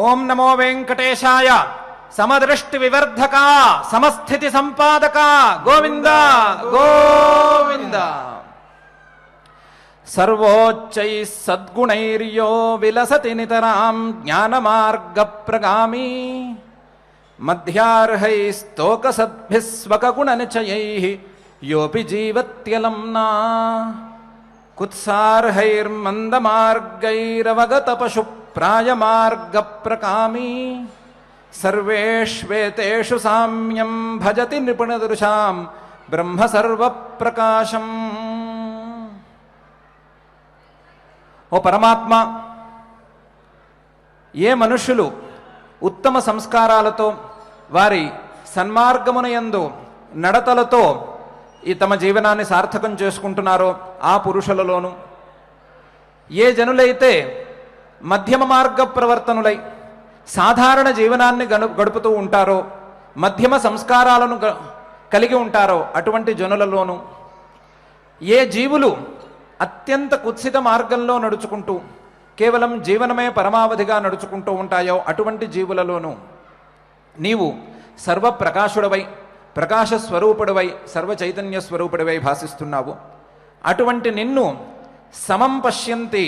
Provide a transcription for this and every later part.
ఓం నమో వెంకటేశాయ. సమదృష్టి వివర్ధక సమస్థితి సంపాదక గోవింద గోవింద. సర్వోచ్చై సద్గుణైర్యో విలసతి నితరాం జ్ఞానమార్గ ప్రగామి మధ్యార్హైస్తోక సద్భిస్వకగుణ నిచయైః యోపి జీవత్యలంనా కుత్సార్హైర్మందమార్గైరవగత పశు ప్రాయమార్గ ప్రకామీ సర్వేష్వేతేషు సామ్యం భజతి నిపుణదృశాం బ్రహ్మ సర్వప్రకాశం. ఓ పరమాత్మ, ఏ మనుష్యులు ఉత్తమ సంస్కారాలతో వారి సన్మార్గమునయందు నడతలతో ఈ తమ జీవనాన్ని సార్థకం చేసుకుంటున్నారో ఆ పురుషులలోను, ఏ జనులైతే మధ్యమ మార్గ ప్రవర్తనులై సాధారణ జీవనాన్ని గడుపుతూ ఉంటారో, మధ్యమ సంస్కారాలను కలిగి ఉంటారో అటువంటి జనులలోను, ఏ జీవులు అత్యంత కుత్సిత మార్గంలో నడుచుకుంటూ కేవలం జీవనమే పరమావధిగా నడుచుకుంటూ ఉంటాయో అటువంటి జీవులలోనూ నీవు సర్వప్రకాశుడవై, ప్రకాశ స్వరూపుడవై, సర్వ చైతన్య స్వరూపుడవై భాసిస్తున్నావు. అటువంటి నిన్ను సమం పశ్యంతి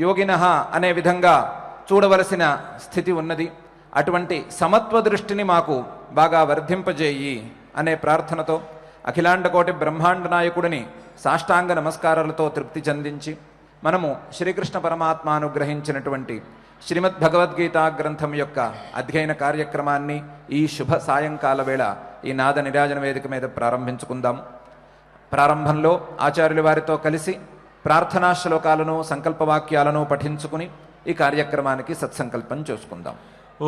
యోగినః అనే విధంగా చూడవలసిన స్థితి ఉన్నది. అటువంటి సమత్వ దృష్టిని మాకు బాగా వర్ధింపజేయి అనే ప్రార్థనతో అఖిలాండకోటి బ్రహ్మాండ నాయకుడిని సాష్టాంగ నమస్కారాలతో తృప్తి చెందించి మనము శ్రీకృష్ణ పరమాత్మ అనుగ్రహించినటువంటి శ్రీమద్ భగవద్గీతా గ్రంథం యొక్క అధ్యయన కార్యక్రమాన్ని ఈ శుభ సాయంకాల వేళ ఈ నాద నిరాజన వేదిక మీద ప్రారంభించుకుందాం. ప్రారంభంలో ఆచార్యుల వారితో కలిసి ప్రార్థనా శ్లోకాలను సంకల్పవాక్యాలను పఠించుకుని ఈ కార్యక్రమానికి సత్సంకల్పం చేసుకుందాం.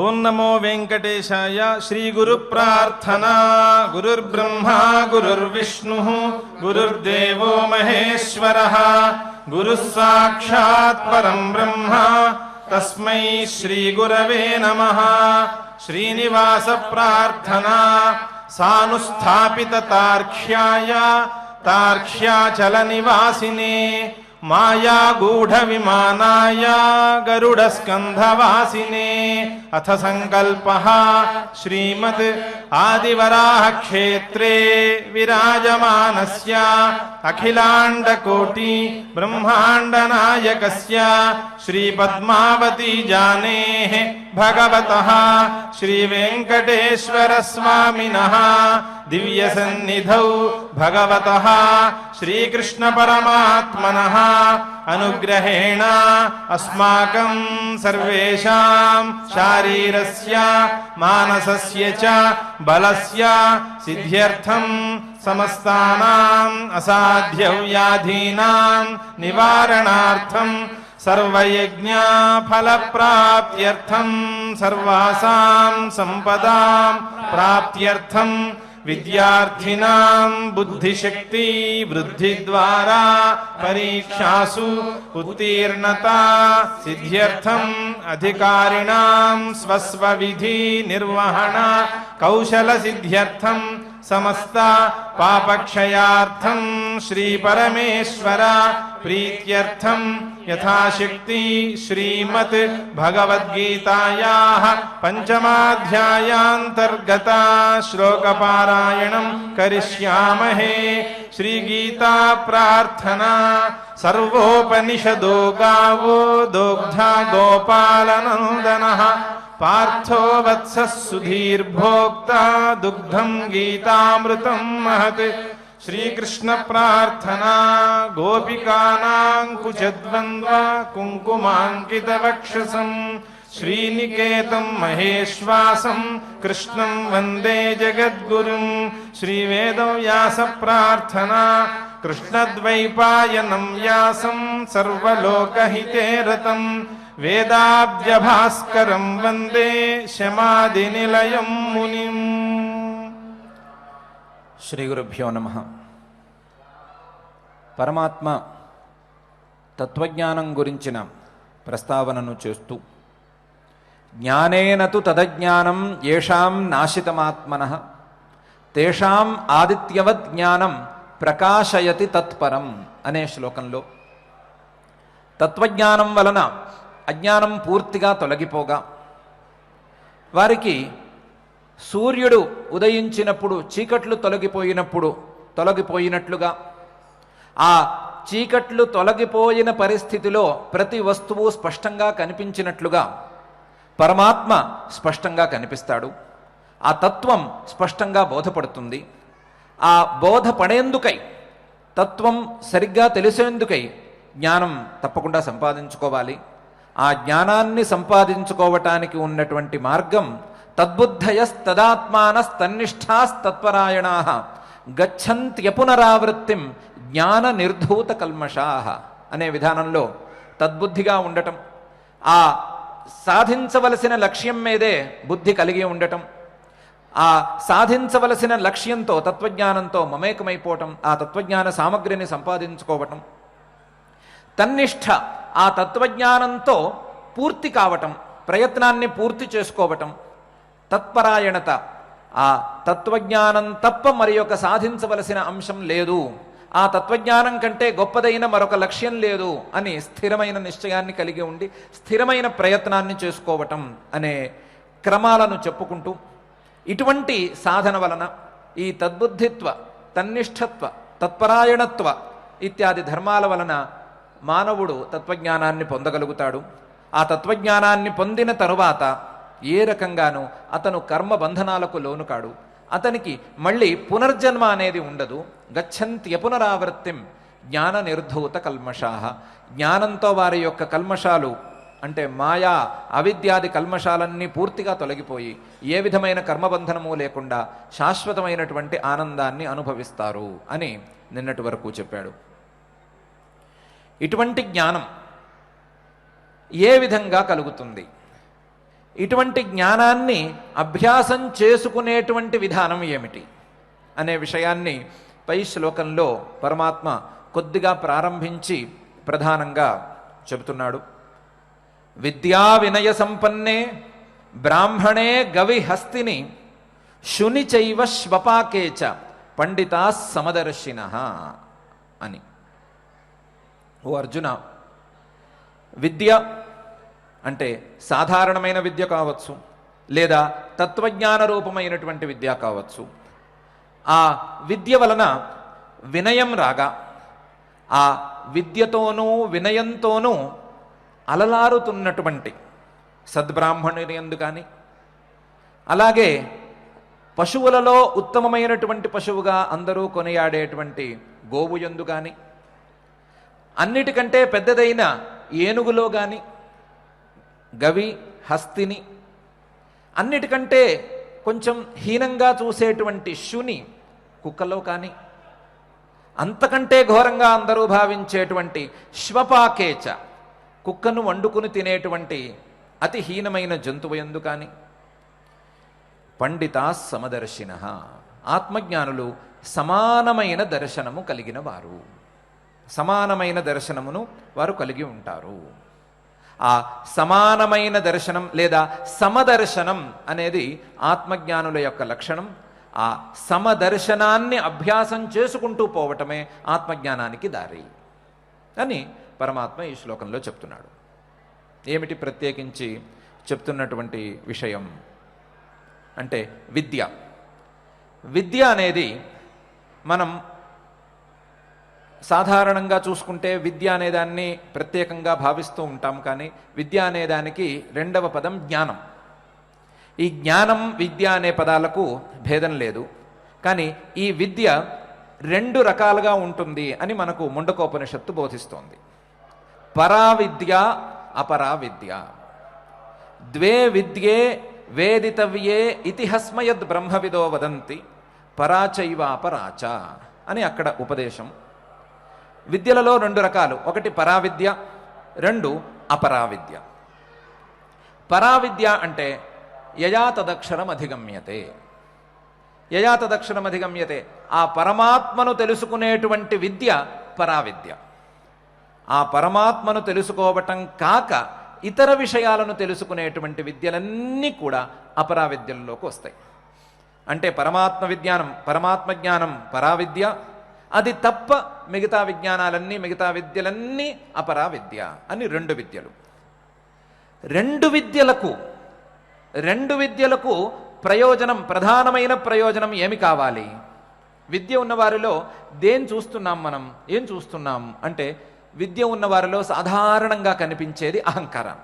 ఓం నమో వెంకటేశాయ. శ్రీ గురు ప్రార్థన. గురుర్బ్రహ్మా గురుర్విష్ణు గురుర్దేవో మహేశ్వరః గురుః సాక్షాత్ పరం బ్రహ్మ తస్మై శ్రీ గురవే నమః. శ్రీనివాస ప్రార్థన. సానుస్థాపిత తార్క్ష్యాయ తార్క్ష్యాచల నివాసినే మాయా గూఢ విమానాయ గరుడ స్కంధవాసినే. అథ సంకల్పః శ్రీమద్ ఆదివరాహ క్షేత్రే విరాజమానస్య అఖిలాండకోటి బ్రహ్మాండ నాయకస్య శ్రీ పద్మావతి జానేః భగవతః శ్రీ వెంకటేశ్వర స్వామినః దివ్య సన్నిధౌ భగవతః శ్రీకృష్ణ పరమాత్మనః అనుగ్రహేణ అస్మాకం సర్వేషాం శారీరస్య మానసస్య చ బలస్య సిద్ధ్యర్థం సమస్తానాం అసాధ్య వ్యాధీనాం నివారణార్థం సర్వయజ్ఞ ఫల ప్రాప్త్యర్థం సర్వాసాం సంపదాం ప్రాప్త్యర్థం విద్యార్థినాం బుద్ధిశక్తి వృద్ధి ద్వారా పరీక్షాసు ఉత్తీర్ణతా సిద్ధ్యర్థం అధికారిణాం స్వస్వ విధి నిర్వహణ కౌశల సిద్ధ్యర్థం సమస్త పాపక్షయార్థం శ్రీ పరమేశ్వర ప్రీత్యర్థం యథాశక్తి శ్రీమద్ భగవద్గీతాయాః పంచమాధ్యాయాంతర్గత శ్లోకపారాయణం కరిష్యామహే. శ్రీగీతా ప్రార్థనా. సర్వోపనిషదో గావో దోగ్ధా గోపాలనందనః పార్థో వత్సః సుధీర్భోక్తా దుగ్ధం గీతామృతం మహత్. శ్రీకృష్ణ ప్రార్థనా. గోపికానాం కుచద్వంద్వ కుంకుమాంకిత వక్షసం శ్రీనికేతం మహేశ్వాసం కృష్ణం వందే జగద్గురుం. శ్రీవేదవ్యాస ప్రార్థనా. కృష్ణద్వైపాయనం వ్యాసం సర్వలోకహితే రతం వేదాబ్జభాస్కరం వందే శమాదినిలయం మునిం. శ్రీ గురుభ్యో నమః. పరమాత్మ తత్వజ్ఞానం గురించిన ప్రస్తావనను చేస్తూ జ్ఞానేన తు తదజ్ఞానం యేషాం నాశితమాత్మనః తేషాం ఆదిత్యవద్ జ్ఞానం ప్రకాశయతి తత్పరం అనే శ్లోకంలో తత్వజ్ఞానం వలన అజ్ఞానం పూర్తిగా తొలగిపోగా వారికి సూర్యుడు ఉదయించినప్పుడు చీకట్లు తొలగిపోయినట్లుగా, ఆ చీకట్లు తొలగిపోయిన పరిస్థితిలో ప్రతి వస్తువు స్పష్టంగా కనిపించినట్లుగా పరమాత్మ స్పష్టంగా కనిపిస్తాడు. ఆ తత్వం స్పష్టంగా బోధపడుతుంది. ఆ బోధపడేందుకై, తత్వం సరిగ్గా తెలిసేందుకై జ్ఞానం తప్పకుండా సంపాదించుకోవాలి. ఆ జ్ఞానాన్ని సంపాదించుకోవటానికి ఉన్నటువంటి మార్గం తద్బుద్ధయస్తదాత్మానస్తన్నిష్టాస్తత్పరాయణా గచ్చంత్యపునరావృత్తిం జ్ఞాన నిర్ధూత కల్మషా అనే విధానంలో తద్బుద్ధిగా ఉండటం, ఆ సాధించవలసిన లక్ష్యం మీదే బుద్ధి కలిగి ఉండటం, ఆ సాధించవలసిన లక్ష్యంతో తత్వజ్ఞానంతో మమేకమైపోవటం, ఆ తత్వజ్ఞాన సామగ్రిని సంపాదించుకోవటం, తన్నిష్ట ఆ తత్వజ్ఞానంతో పూర్తి కావటం, ప్రయత్నాన్ని పూర్తి చేసుకోవటం, తత్పరాయణత ఆ తత్వజ్ఞానం తప్ప మరి ఒక సాధించవలసిన అంశం లేదు, ఆ తత్వజ్ఞానం కంటే గొప్పదైన మరొక లక్ష్యం లేదు అని స్థిరమైన నిశ్చయాన్ని కలిగి ఉండి స్థిరమైన ప్రయత్నాన్ని చేసుకోవటం అనే క్రమాలను చెప్పుకుంటూ, ఇటువంటి సాధన వలన ఈ తద్బుద్ధిత్వ, తన్నిష్ఠత్వ, తత్పరాయణత్వ ఇత్యాది ధర్మాల వలన మానవుడు తత్వజ్ఞానాన్ని పొందగలుగుతాడు. ఆ తత్వజ్ఞానాన్ని పొందిన తరువాత ఏ రకంగానూ అతను కర్మ బంధనాలకు లోను కాడు. అతనికి మళ్ళీ పునర్జన్మ అనేది ఉండదు. గచ్చంత్యపునరావృత్తిం జ్ఞాన నిర్ధూత కల్మషాః. జ్ఞానంతో వారి యొక్క కల్మషాలు అంటే మాయా అవిద్యాది కల్మషాలన్నీ పూర్తిగా తొలగిపోయి ఏ విధమైన కర్మబంధనము లేకుండా శాశ్వతమైనటువంటి ఆనందాన్ని అనుభవిస్తారు అని నిన్నటి వరకు చెప్పాడు. ఇటువంటి జ్ఞానం ఏ విధంగా కలుగుతుంది, ఇటువంటి జ్ఞానాన్ని అభ్యాసం చేసుకునేటువంటి విధానం ఏమిటి అనే విషయాన్ని పై శ్లోకంలో పరమాత్మ కొద్దిగా ప్రారంభించి ప్రధానంగా చెబుతున్నాడు. విద్యా వినయ సంపన్నే బ్రాహ్మణే గవి హస్తిని శుని చైవ శ్వపాకేచ పండితా సమదర్శినః అని. ఓ అర్జున, విద్య అంటే సాధారణమైన విద్య కావచ్చు, లేదా తత్వజ్ఞాన రూపమైనటువంటి విద్య కావచ్చు. ఆ విద్య వలన వినయం రాగా, ఆ విద్యతోనూ వినయంతోనూ అలలారుతున్నటువంటి సద్బ్రాహ్మణుని యందు కానీ, అలాగే పశువులలో ఉత్తమమైనటువంటి పశువుగా అందరూ కొనియాడేటువంటి గోవు యందు కానీ, అన్నిటికంటే పెద్దదైన ఏనుగులో కానీ, గవి హస్తిని, అన్నిటికంటే కొంచెం హీనంగా చూసేటువంటి శుని కుక్కలో కానీ, అంతకంటే ఘోరంగా అందరూ భావించేటువంటి శ్వపాకేచ కుక్కను వండుకుని తినేటువంటి అతి హీనమైన జంతువు యందు కానీ, పండితా సమదర్శినః ఆత్మజ్ఞానులు సమానమైన దర్శనము కలిగిన వారు, సమానమైన దర్శనమును వారు కలిగి ఉంటారు. ఆ సమానమైన దర్శనం లేదా సమదర్శనం అనేది ఆత్మజ్ఞానుల యొక్క లక్షణం. ఆ సమదర్శనాన్ని అభ్యాసం చేసుకుంటూ పోవటమే ఆత్మజ్ఞానానికి దారి అని పరమాత్మ ఈ శ్లోకంలో చెప్తున్నాడు. ఏమిటి ప్రత్యేకించి చెప్తున్నటువంటి విషయం అంటే విద్య. విద్య అనేది మనం సాధారణంగా చూసుకుంటే విద్య అనేదాన్ని ప్రత్యేకంగా భావిస్తూ ఉంటాం. కానీ విద్య అనేదానికి రెండవ పదం జ్ఞానం. ఈ జ్ఞానం విద్య అనే పదాలకు భేదం లేదు. కానీ ఈ విద్య రెండు రకాలుగా ఉంటుంది అని మనకు ముండకోపనిషత్తు బోధిస్తోంది. పరావిద్య, అపరావిద్య. ద్వే విద్యే వేదితవ్యే ఇతిహస్మయద్ బ్రహ్మవిదో వదంతి పరాచైవ అపరాచ అని అక్కడ ఉపదేశం. విద్యలలో రెండు రకాలు, ఒకటి పరావిద్య, రెండు అపరావిద్య. పరావిద్య అంటే యయా తదక్షరం అధిగమ్యతే. యయా తదక్షరం అధిగమ్యతే, ఆ పరమాత్మను తెలుసుకునేటువంటి విద్య పరావిద్య. ఆ పరమాత్మను తెలుసుకోవటం కాక ఇతర విషయాలను తెలుసుకునేటువంటి విద్యలన్నీ కూడా అపరావిద్యల్లోకి వస్తాయి. అంటే పరమాత్మ జ్ఞానం పరావిద్య, అది తప్ప మిగతా విజ్ఞానాలన్నీ, మిగతా విద్యలన్నీ అపరావిద్య అని రెండు విద్యలు. రెండు విద్యలకు రెండు విద్యలకు ప్రయోజనం, ప్రధానమైన ప్రయోజనం ఏమి కావాలి? విద్య ఉన్నవారిలో దేని చూస్తున్నాం మనం? ఏం చూస్తున్నాం అంటే, విద్య ఉన్నవారిలో సాధారణంగా కనిపించేది అహంకారం.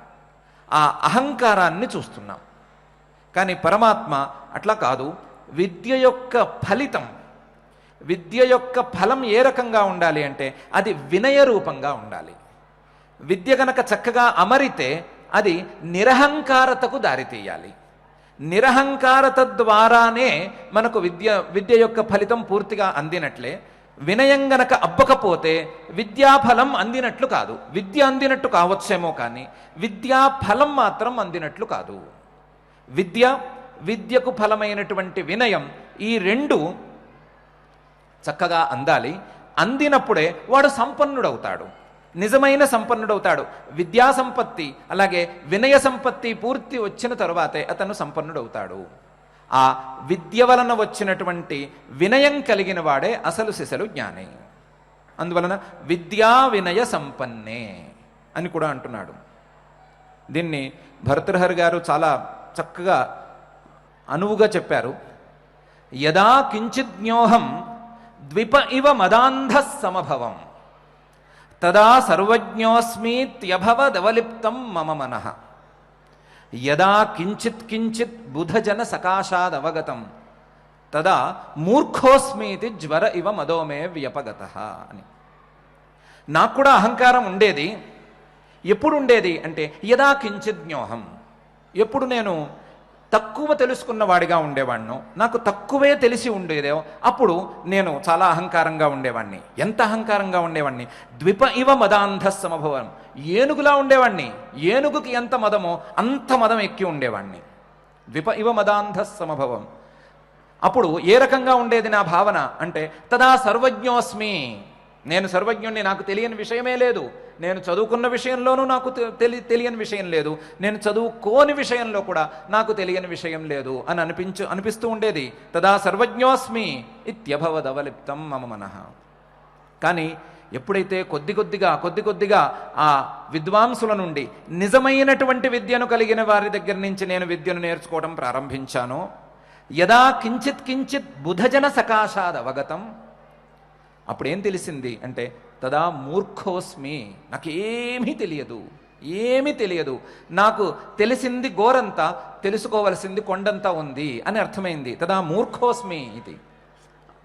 ఆ అహంకారాన్ని చూస్తున్నాం. కానీ పరమాత్మ అట్లా కాదు. విద్య యొక్క ఫలితం, విద్య యొక్క ఫలం ఏ రకంగా ఉండాలి అంటే, అది వినయ రూపంగా ఉండాలి. విద్య గనక చక్కగా అమరితే అది నిరహంకారతకు దారితీయాలి. నిరహంకారత ద్వారానే మనకు విద్య యొక్క ఫలితం పూర్తిగా అందినట్లే. వినయం గనక అబ్బకపోతే విద్యాఫలం అందినట్లు కాదు. విద్య అందినట్టు కావచ్చేమో కానీ విద్యాఫలం మాత్రం అందినట్లు కాదు. విద్యకు ఫలమైనటువంటి వినయం, ఈ రెండు చక్కగా అందాలి. అందినప్పుడే వాడు సంపన్నుడవుతాడు, నిజమైన సంపన్నుడవుతాడు. విద్యా సంపత్తి అలాగే వినయ సంపత్తి పూర్తి వచ్చిన తరువాతే అతను సంపన్నుడవుతాడు. ఆ విద్య వలన వచ్చినటువంటి వినయం కలిగిన వాడే అసలు సిసలు జ్ఞాని. అందువలన విద్యా వినయ సంపన్నే అని కూడా అంటున్నాడు. దీన్ని భర్తృహరి గారు చాలా చక్కగా అనువుగా చెప్పారు. యదా కించిజ్ఞోహం ద్విప ఇవ మదాంధ సమభవం తదా సర్వజ్ఞోస్మీత్యభవదవలిప్తం మమ మనః. యదా కించిత్ కించిత్ బుధజన సకాశాదవగతం తదా మూర్ఖోస్మీతి జ్వర ఇవ మదోమే వ్యపగతః అని. నాకు కూడా అహంకారం ఉండేది. ఎప్పుడు ఉండేది అంటే, యదా కించిత్ జ్ఞోహం, ఎప్పుడు నేను తక్కువ తెలుసుకున్నవాడిగా ఉండేవాడినో, నాకు తక్కువే తెలిసి ఉండేదో, అప్పుడు నేను చాలా అహంకారంగా ఉండేవాడిని. ఎంత అహంకారంగా ఉండేవాడిని? ద్విప ఇవ మదాంధ సమభవం. ఏనుగులా ఉండేవాడిని. ఏనుగుకి ఎంత మదమో అంత మదం ఎక్కి ఉండేవాడిని. ద్విప ఇవ మదాంధ సమభవం. అప్పుడు ఏ రకంగా ఉండేది నా భావన అంటే, తదా సర్వజ్ఞోస్మి, నేను సర్వజ్ఞుణ్ణి, నాకు తెలియని విషయమే లేదు. నేను చదువుకున్న విషయంలోనూ నాకు తెలియని విషయం లేదు, నేను చదువుకోని విషయంలో కూడా నాకు తెలియని విషయం లేదు అని అనిపిస్తూ ఉండేది. తదా సర్వజ్ఞోస్మి ఇత్యభవదవలిప్తం మమ మనః. కానీ ఎప్పుడైతే కొద్ది కొద్దిగా ఆ విద్వాంసుల నుండి నిజమైనటువంటి విద్యను కలిగిన వారి దగ్గర నుంచి నేను విద్యను నేర్చుకోవడం ప్రారంభించానో, యదా కించిత్ కించిత్ బుధజన సకాశాదవగతం, అప్పుడేం తెలిసింది అంటే, తదా మూర్ఖోస్మి, నాకేమీ తెలియదు, నాకు తెలిసింది గోరంతా, తెలుసుకోవలసింది కొండంతా ఉంది అని అర్థమైంది. తదా మూర్ఖోస్మి ఇది.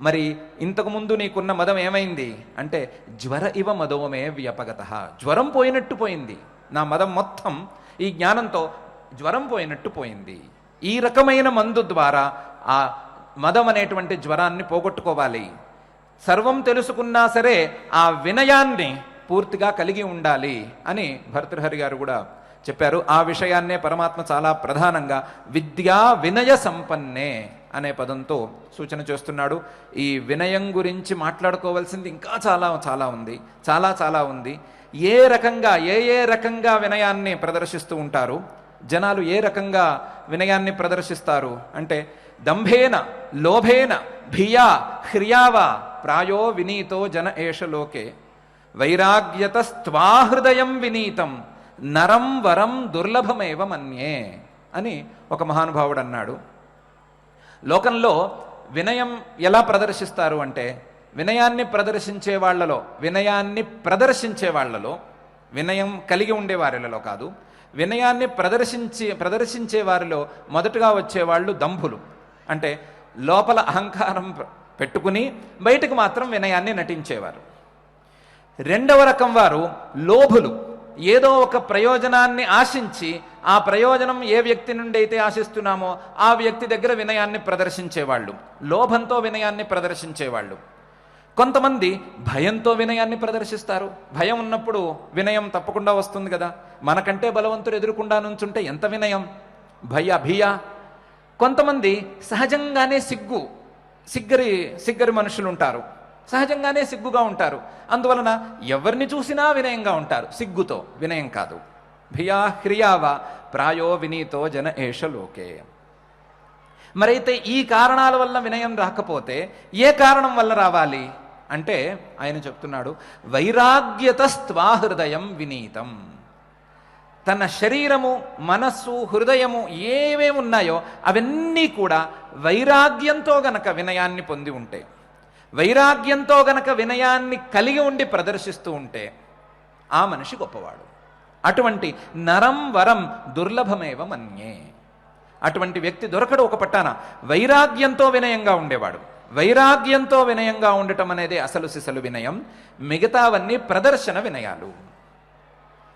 మరి ఇంతకుముందు నీకున్న మదం ఏమైంది అంటే, జ్వర ఇవ మదోమే వ్యపగతః. జ్వరం పోయినట్టు పోయింది. నా మదం మొత్తం ఈ జ్ఞానంతో జ్వరం పోయినట్టు పోయింది. ఈ రకమైన మందు ద్వారా ఆ మదం అనేటువంటి జ్వరాన్ని పోగొట్టుకోవాలి. సర్వం తెలుసుకున్నా సరే ఆ వినయాన్ని పూర్తిగా కలిగి ఉండాలి అని భర్తృహరి గారు కూడా చెప్పారు. ఆ విషయాన్నే పరమాత్మ చాలా ప్రధానంగా విద్యా వినయ సంపన్నే అనే పదంతో సూచన చేస్తున్నాడు. ఈ వినయం గురించి మాట్లాడుకోవాల్సింది ఇంకా చాలా ఉంది. ఏ రకంగా వినయాన్ని ప్రదర్శిస్తూ ఉంటారు జనాలు? ఏ రకంగా వినయాన్ని ప్రదర్శిస్తారు అంటే, దంభేన లోభేన భియా హ్రియావా ప్రాయో వినీతో జన ఏష లోకే వైరాగ్యతస్త్వాహృదయం వినీతం నరం వరం దుర్లభమేవ మన్యే అని ఒక మహానుభావుడు అన్నాడు. లోకంలో వినయం ఎలా ప్రదర్శిస్తారు అంటే, వినయాన్ని ప్రదర్శించే వాళ్లలో వినయం కలిగి ఉండే వారిలో కాదు, వినయాన్ని ప్రదర్శించే వారిలో మొదటగా వచ్చేవాళ్ళు దంభులు. అంటే లోపల అహంకారం పెట్టుకుని బయటకు మాత్రం వినయాన్ని నటించేవారు. రెండవ రకం వారు లోభులు. ఏదో ఒక ప్రయోజనాన్ని ఆశించి ఆ ప్రయోజనం ఏ వ్యక్తి నుండి అయితే ఆశిస్తున్నామో ఆ వ్యక్తి దగ్గర వినయాన్ని ప్రదర్శించేవాళ్ళు, లోభంతో వినయాన్ని ప్రదర్శించేవాళ్ళు. కొంతమంది భయంతో వినయాన్ని ప్రదర్శిస్తారు. భయం ఉన్నప్పుడు వినయం తప్పకుండా వస్తుంది కదా. మనకంటే బలవంతుడు ఎదురుకుండా నుంచుంటే ఎంత వినయం, భియ. కొంతమంది సహజంగానే సిగ్గరి మనుషులు ఉంటారు, సహజంగానే సిగ్గుగా ఉంటారు. అందువలన ఎవరిని చూసినా వినయంగా ఉంటారు, సిగ్గుతో, వినయం కాదు. భియా హ్రియావా ప్రాయో వినీతో జన ఏష లోకే. మరైతే ఈ కారణాల వల్ల వినయం రాకపోతే ఏ కారణం వల్ల రావాలి అంటే ఆయన చెప్తున్నాడు, వైరాగ్యతస్త్వాహృదయం వినీతం. తన శరీరము, మనస్సు, హృదయము ఏవేమి ఉన్నాయో అవన్నీ కూడా వైరాగ్యంతో గనక వినయాన్ని పొంది ఉంటే, వైరాగ్యంతో గనక వినయాన్ని కలిగి ఉండి ప్రదర్శిస్తూ ఉంటే ఆ మనిషి గొప్పవాడు. అటువంటి నరం వరం దుర్లభమేవ మన్యే. అటువంటి వ్యక్తి దొరకడు ఒక పట్టాన. వైరాగ్యంతో వినయంగా ఉండేవాడు. వైరాగ్యంతో వినయంగా ఉండటం అనేది అసలు సిసలు వినయం, మిగతావన్నీ ప్రదర్శన వినయాలు.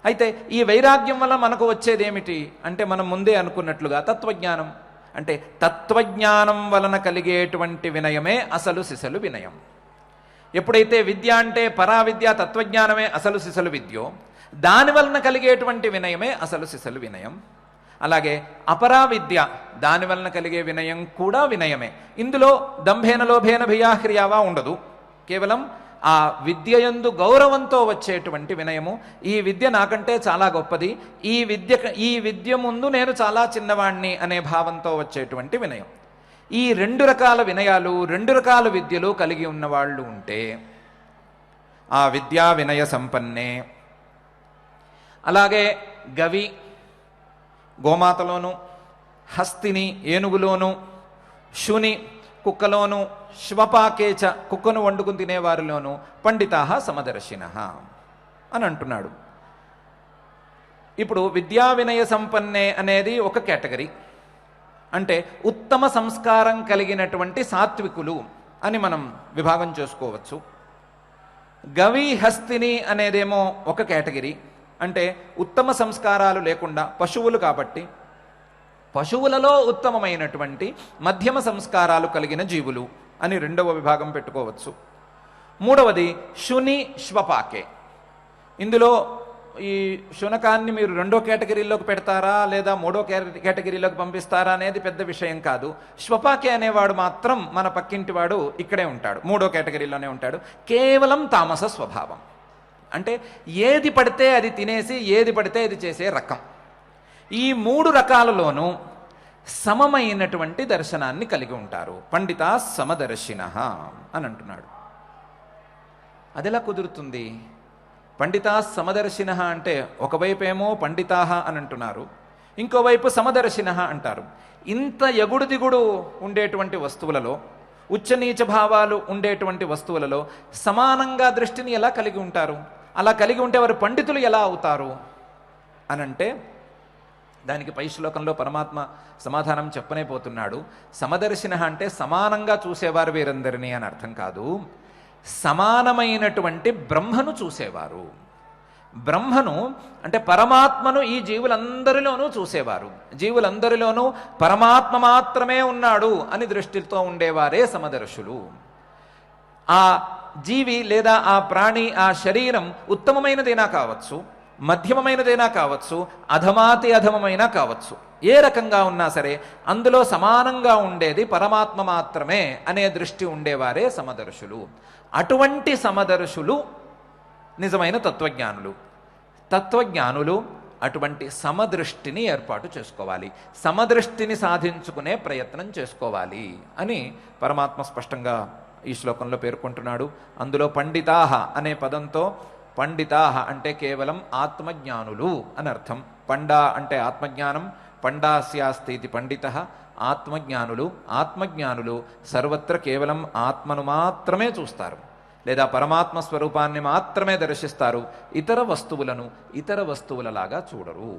అయితే ఈ వైరాగ్యం వల్ల మనకు వచ్చేది ఏమిటి అంటే, మనం ముందే అనుకున్నట్లుగా తత్వజ్ఞానం. అంటే తత్వజ్ఞానం వలన కలిగేటువంటి వినయమే అసలు సిసలు వినయం. ఎప్పుడైతే విద్య అంటే పరావిద్య తత్వజ్ఞానమే అసలు సిసలు విద్యో, దాని వలన కలిగేటువంటి వినయమే అసలు సిసలు వినయం. అలాగే అపరావిద్య, దాని వలన కలిగే వినయం కూడా వినయమే. ఇందులో దంభేన లోభేన భియాహ్రియావా ఉండదు. కేవలం ఆ విద్యయందు గౌరవంతో వచ్చేటువంటి వినయము. ఈ విద్య నాకంటే చాలా గొప్పది, ఈ విద్య ముందు నేను చాలా చిన్నవాణ్ణి అనే భావంతో వచ్చేటువంటి వినయం. ఈ రెండు రకాల వినయాలు, రెండు రకాల విద్యలు కలిగి ఉన్నవాళ్ళు ఉంటే ఆ విద్యా వినయ సంపన్నే. అలాగే గవి గోమాతలోను, హస్తిని ఏనుగులోను, శుని కుక్కలోను, శ్వపాకేచ కుక్కను వండుకుని తినేవారిలోను పండితాహ సమదర్శినః అని అంటున్నాడు. ఇప్పుడు విద్యా వినయ సంపన్నే అనేది ఒక కేటగిరీ. అంటే ఉత్తమ సంస్కారం కలిగినటువంటి సాత్వికులు అని మనం విభాగం చేసుకోవచ్చు. గవి హస్తిని అనేదేమో ఒక కేటగిరీ. అంటే ఉత్తమ సంస్కారాలు లేకుండా పశువులు కాబట్టి పశువులలో ఉత్తమమైనటువంటి మధ్యమ సంస్కారాలు కలిగిన జీవులు అని రెండవ విభాగం పెట్టుకోవచ్చు. మూడవది శుని శ్వపాకే. ఇందులో ఈ శునకాన్ని మీరు రెండో కేటగిరీలోకి పెడతారా లేదా మూడో కేటగిరీలోకి పంపిస్తారా అనేది పెద్ద విషయం కాదు. శ్వపాకే అనేవాడు మాత్రం మన పక్కింటి వాడు ఇక్కడే ఉంటాడు, మూడో కేటగిరీలోనే ఉంటాడు. కేవలం తామస స్వభావం. అంటే ఏది పడితే అది తినేసి ఏది పడితే అది చేసే రకం. ఈ మూడు రకాలలోనూ సమమైనటువంటి దర్శనాన్ని కలిగి ఉంటారు. పండితా సమదర్శినః అని అంటున్నాడు. అదెలా కుదురుతుంది? పండితా సమదర్శినః అంటే ఒకవైపేమో పండితాహ అని అంటున్నారు, ఇంకోవైపు సమదర్శినః అంటారు. ఇంత ఎగుడు దిగుడు ఉండేటువంటి వస్తువులలో, ఉచ్చనీచ భావాలు ఉండేటువంటి వస్తువులలో సమానంగా దృష్టిని ఎలా కలిగి ఉంటారు? అలా కలిగి ఉంటే వారు పండితులు ఎలా అవుతారు అనంటే, దానికి పై శ్లోకంలో పరమాత్మ సమాధానం చెప్పనే పోతున్నాడు. సమదర్శినః అంటే సమానంగా చూసేవారు వీరందరినీ అని అర్థం కాదు. సమానమైనటువంటి బ్రహ్మను చూసేవారు. బ్రహ్మను అంటే పరమాత్మను ఈ జీవులందరిలోనూ చూసేవారు. జీవులందరిలోనూ పరమాత్మ మాత్రమే ఉన్నాడు అని దృష్టితో ఉండేవారే సమదర్శులు. ఆ జీవి లేదా ఆ ప్రాణి, ఆ శరీరం ఉత్తమమైనదైనా కావచ్చు, మధ్యమమైనదైనా కావచ్చు, అధమాతి అధమమైనా కావచ్చు, ఏ రకంగా ఉన్నా సరే అందులో సమానంగా ఉండేది పరమాత్మ మాత్రమే అనే దృష్టి ఉండేవారే సమదర్శులు. అటువంటి సమదర్శులు నిజమైన తత్వజ్ఞానులు. తత్వజ్ఞానులు అటువంటి సమదృష్టిని ఏర్పాటు చేసుకోవాలి, సమదృష్టిని సాధించుకునే ప్రయత్నం చేసుకోవాలి అని పరమాత్మ స్పష్టంగా ఈ శ్లోకంలో పేర్కొంటున్నాడు. అందులో పండితాహ అనే పదంతో, పండితాహ అంటే కేవలం ఆత్మజ్ఞానులు అని అర్థం. పండా అంటే ఆత్మజ్ఞానం, పండాస్యాస్తి పండితః. ఆత్మజ్ఞానులు, ఆత్మజ్ఞానులు సర్వత్ర కేవలం ఆత్మను మాత్రమే చూస్తారు, లేదా పరమాత్మ స్వరూపాన్ని మాత్రమే దర్శిస్తారు. ఇతర వస్తువులను ఇతర వస్తువులలాగా చూడరు.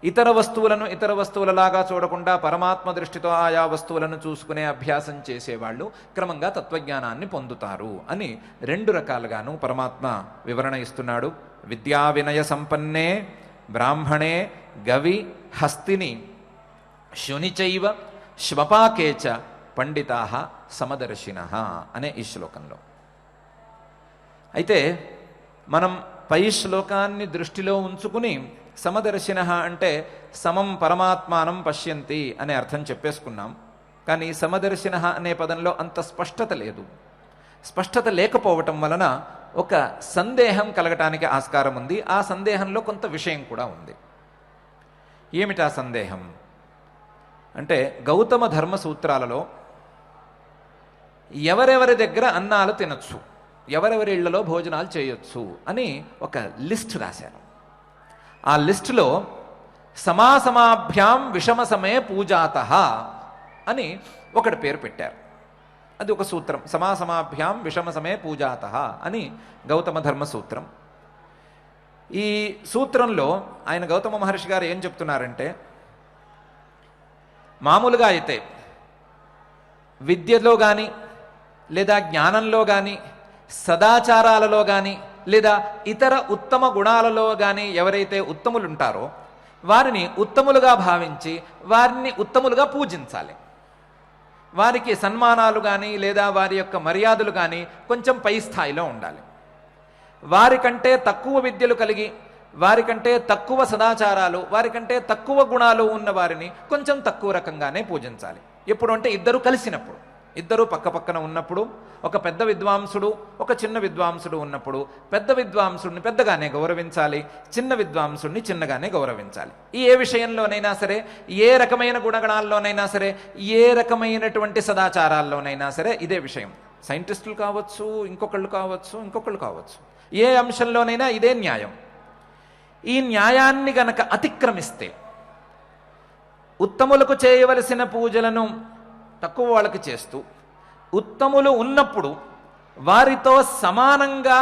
ఇతర వస్తువులను ఇతర వస్తువులలాగా చూడకుండా పరమాత్మ దృష్టితో ఆయా వస్తువులను చూసుకునే అభ్యాసం చేసేవాళ్ళు క్రమంగా తత్వజ్ఞానాన్ని పొందుతారు అని రెండు రకాలుగాను పరమాత్మ వివరణ ఇస్తున్నాడు. విద్యా వినయ సంపన్నే బ్రాహ్మణే గవి హస్తిని శునిచైవ శ్వపాకేచ పండితాః సమదర్శినః అనే ఈ శ్లోకంలో. అయితే మనం పై శ్లోకాన్ని దృష్టిలో ఉంచుకుని సమదర్శినః అంటే సమం పరమాత్మానం పశ్యంతి అనే అర్థం చెప్పేసుకున్నాం. కానీ సమదర్శినః అనే పదంలో అంత స్పష్టత లేదు. స్పష్టత లేకపోవటం వలన ఒక సందేహం కలగటానికి ఆస్కారం ఉంది. ఆ సందేహంలో కొంత విషయం కూడా ఉంది. ఏమిటా సందేహం అంటే, గౌతమ ధర్మ సూత్రాలలో ఎవరెవరి దగ్గర అన్నాలు తినొచ్చు, ఎవరెవరి ఇళ్లలో భోజనాలు చేయొచ్చు అని ఒక లిస్ట్ రాశారు. ఆ లిస్టులో సమాసమాభ్యాం విషమ సమే పూజాత అని ఒకటి పేరు పెట్టారు. అది ఒక సూత్రం. సమాసమాభ్యాం విషమ సమే పూజాత అని గౌతమ ధర్మ సూత్రం. ఈ సూత్రంలో ఆయన గౌతమ మహర్షి గారు ఏం చెప్తున్నారంటే, మామూలుగా అయితే విద్యలో కానీ లేదా జ్ఞానంలో కానీ సదాచారాలలో కానీ లేదా ఇతర ఉత్తమ గుణాలలో కానీ ఎవరైతే ఉత్తములు ఉంటారో వారిని ఉత్తములుగా భావించి వారిని ఉత్తములుగా పూజించాలి. వారికి సన్మానాలు కానీ లేదా వారి యొక్క మర్యాదలు కానీ కొంచెం పై స్థాయిలో ఉండాలి. వారికంటే తక్కువ విద్యలు కలిగి వారికంటే తక్కువ సదాచారాలు వారికంటే తక్కువ గుణాలు ఉన్న వారిని కొంచెం తక్కువ రకంగానే పూజించాలి. ఎప్పుడు అంటే ఇద్దరు కలిసినప్పుడు, ఇద్దరు పక్కపక్కన ఉన్నప్పుడు, ఒక పెద్ద విద్వాంసుడు ఒక చిన్న విద్వాంసుడు ఉన్నప్పుడు పెద్ద విద్వాంసుడిని పెద్దగానే గౌరవించాలి, చిన్న విద్వాంసుడిని చిన్నగానే గౌరవించాలి. ఏ విషయంలోనైనా సరే, ఏ రకమైన గుణగణాల్లోనైనా సరే, ఏ రకమైనటువంటి సదాచారాల్లోనైనా సరే ఇదే విషయం. సైంటిస్టులు కావచ్చు, ఇంకొకళ్ళు కావచ్చు, ఏ అంశంలోనైనా ఇదే న్యాయం. ఈ న్యాయాన్ని గనక అతిక్రమిస్తే ఉత్తములకు చేయవలసిన పూజలను తక్కువ వాళ్ళకి చేస్తూ, ఉత్తములు ఉన్నప్పుడు వారితో సమానంగా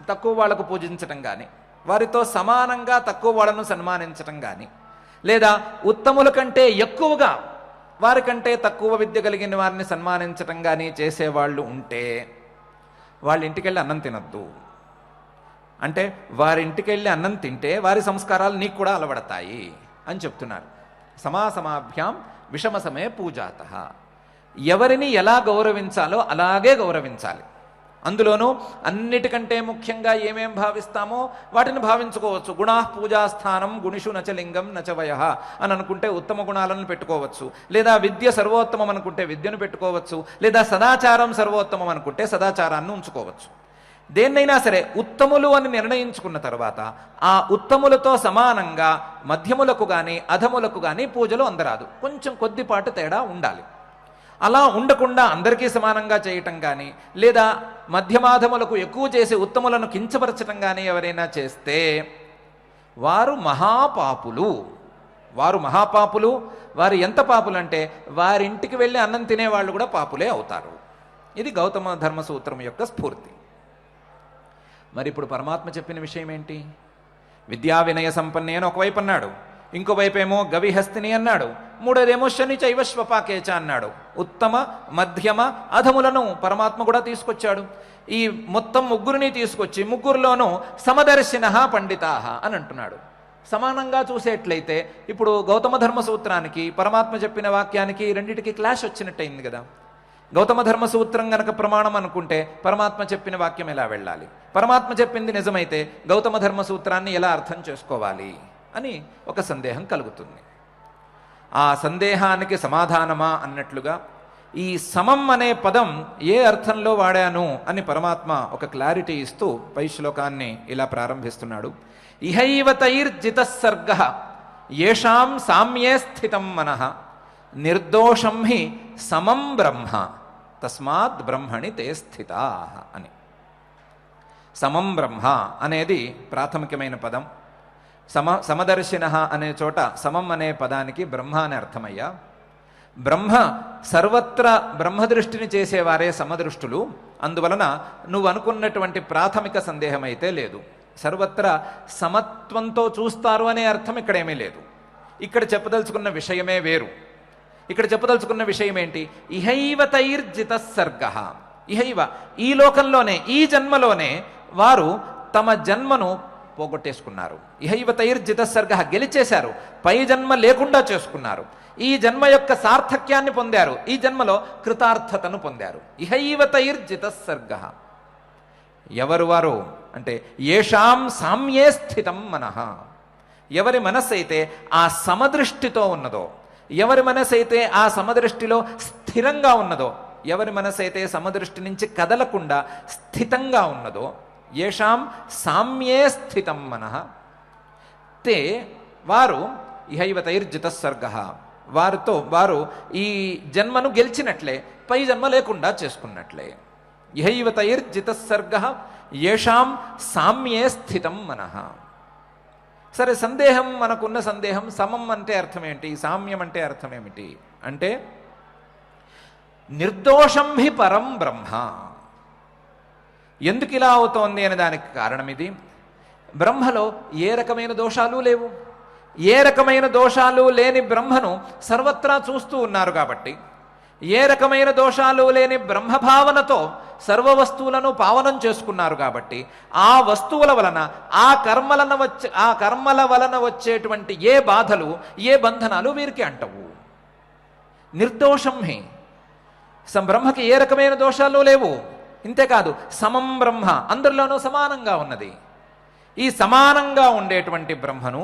తక్కువ వాళ్ళకు పూజించటం కానీ, వారితో సమానంగా తక్కువ వాళ్ళను సన్మానించటం కానీ, లేదా ఉత్తముల కంటే ఎక్కువగా వారికంటే తక్కువ విద్య కలిగిన వారిని సన్మానించటం కానీ చేసేవాళ్ళు ఉంటే వాళ్ళ ఇంటికి వెళ్ళి అన్నం తినద్దు. అంటే వారి ఇంటికి వెళ్ళి అన్నం తింటే వారి సంస్కారాలు నీకు కూడా అలవడతాయి అని చెప్తున్నారు. సమాసమాభ్యాం విషమ సమే పూజాత. ఎవరిని ఎలా గౌరవించాలో అలాగే గౌరవించాలి. అందులోనూ అన్నిటికంటే ముఖ్యంగా ఏమేం భావిస్తామో వాటిని భావించుకోవచ్చు. గుణా పూజాస్థానం గుణిషు నచలింగం నచవయ అని అనుకుంటే ఉత్తమ గుణాలను పెట్టుకోవచ్చు, లేదా విద్య సర్వోత్తమం అనుకుంటే విద్యను పెట్టుకోవచ్చు, లేదా సదాచారం సర్వోత్తమం అనుకుంటే సదాచారాన్ని ఉంచుకోవచ్చు. దేన్నైనా సరే ఉత్తములు అని నిర్ణయించుకున్న తర్వాత ఆ ఉత్తములతో సమానంగా మధ్యములకు కానీ అధములకు కానీ పూజలు అందరాదు. కొంచెం కొద్దిపాటు తేడా ఉండాలి. అలా ఉండకుండా అందరికీ సమానంగా చేయటం కానీ లేదా మధ్యమాధములకు ఎక్కువ చేసి ఉత్తములను కించపరచటం కానీ ఎవరైనా చేస్తే వారు మహాపాపులు. వారు ఎంత పాపులు అంటే వారింటికి వెళ్ళి అన్నం తినేవాళ్ళు కూడా పాపులే అవుతారు. ఇది గౌతమ ధర్మ సూత్రం యొక్క స్ఫూర్తి. మరి ఇప్పుడు పరమాత్మ చెప్పిన విషయం ఏంటి? విద్యా వినయ సంపన్నే అని ఒకవైపు అన్నాడు, ఇంకోవైపు ఏమో గవిహస్తిని అన్నాడు, మూడోదేమో శని చైవ శ్వపాకేచ అన్నాడు. ఉత్తమ మధ్యమ అధములను పరమాత్మ కూడా తీసుకొచ్చాడు. ఈ మొత్తం ముగ్గురిని తీసుకొచ్చి ముగ్గురులోనూ సమదర్శిన పండితాహ అని అంటున్నాడు. సమానంగా చూసేట్లయితే ఇప్పుడు గౌతమ ధర్మ సూత్రానికి పరమాత్మ చెప్పిన వాక్యానికి రెండిటికి క్లాష్ వచ్చినట్టయింది కదా. గౌతమ ధర్మ సూత్రం గనక ప్రమాణం అనుకుంటే పరమాత్మ చెప్పిన వాక్యం ఎలా వెళ్ళాలి? పరమాత్మ చెప్పింది నిజమైతే గౌతమ ధర్మ సూత్రాన్ని ఎలా అర్థం చేసుకోవాలి అని ఒక సందేహం కలుగుతుంది. ఆ సందేహానికి సమాధానమా అన్నట్లుగా ఈ సమం అనే పదం ఏ అర్థంలో వాడాను అని పరమాత్మ ఒక క్లారిటీ ఇస్తూ పై శ్లోకాన్ని ఇలా ప్రారంభిస్తున్నాడు. ఇహైవతైర్జితస్సర్గః యేషాం సామ్యే స్థితం మనః నిర్దోషం హి సమం బ్రహ్మ తస్మాత్ బ్రహ్మణి తే స్థితాః అని. సమం బ్రహ్మ అనేది ప్రాథమికమైన పదం. సమదర్శిన అనే చోట సమం అనే పదానికి బ్రహ్మ అనే అర్థమయ్యా. బ్రహ్మ సర్వత్ర బ్రహ్మదృష్టిని చేసేవారే సమదృష్టులు. అందువలన నువ్వు అనుకున్నటువంటి ప్రాథమిక సందేహం అయితే లేదు. సర్వత్ర సమత్వంతో చూస్తారు అనే అర్థం ఇక్కడేమీ లేదు. ఇక్కడ చెప్పదలుచుకున్న విషయమే వేరు. ఇక్కడ చెప్పదలుచుకున్న విషయం ఏంటి? ఇహైవతైర్జితస్సర్గః. ఇహైవ ఈ లోకంలోనే, ఈ జన్మలోనే వారు తమ జన్మను పోగొట్టేసుకున్నారు. ఇహైవతైర్జితస్సర్గః గెలిచేశారు, పై జన్మ లేకుండా చేసుకున్నారు. ఈ జన్మ యొక్క సార్థక్యాన్ని పొందారు, ఈ జన్మలో కృతార్థతను పొందారు. ఇహైవతైర్జితస్సర్గః. ఎవరు వారు అంటే యేషాం సామ్యే స్థితం మనః. ఎవరి మనస్సు అయితే ఆ సమదృష్టితో ఉన్నదో, ఎవరి మనసు అయితే ఆ సమదృష్టిలో స్థిరంగా ఉన్నదో, ఎవరి మనసు అయితే సమదృష్టి నుంచి కదలకుండా స్థితంగా ఉన్నదో, యేషాం సామ్యే స్థితం మనః తే వారు ఇహైవతైర్జితస్సర్గః. వారు ఈ జన్మను గెలిచినట్లే, పై జన్మ లేకుండా చేసుకున్నట్లే. ఇహైవతైర్జితస్సర్గః యేషాం సామ్యే స్థితం మనః. సరే, సందేహం, మనకున్న సందేహం, సమం అంటే అర్థం ఏంటి, సామ్యం అంటే అర్థం ఏమిటి అంటే నిర్దోషం హి పరం బ్రహ్మ. ఎందుకు ఇలా అవుతోంది అనే దానికి కారణం ఇది. బ్రహ్మలో ఏ రకమైన దోషాలు లేవు. ఏ రకమైన దోషాలు లేని బ్రహ్మను సర్వత్రా చూస్తూ ఉన్నారు కాబట్టి, ఏ రకమైన దోషాలు లేని బ్రహ్మభావనతో సర్వ వస్తువులను పావనం చేసుకున్నారు కాబట్టి, ఆ వస్తువుల వలన ఆ కర్మల వలన వచ్చేటువంటి ఏ బాధలు, ఏ బంధనాలు వీరికి అంటవు. నిర్దోషం హి, బ్రహ్మకి ఏ రకమైన దోషాలు లేవు. ఇంతేకాదు, సమం బ్రహ్మ, అందరిలోనూ సమానంగా ఉన్నది. ఈ సమానంగా ఉండేటువంటి బ్రహ్మను,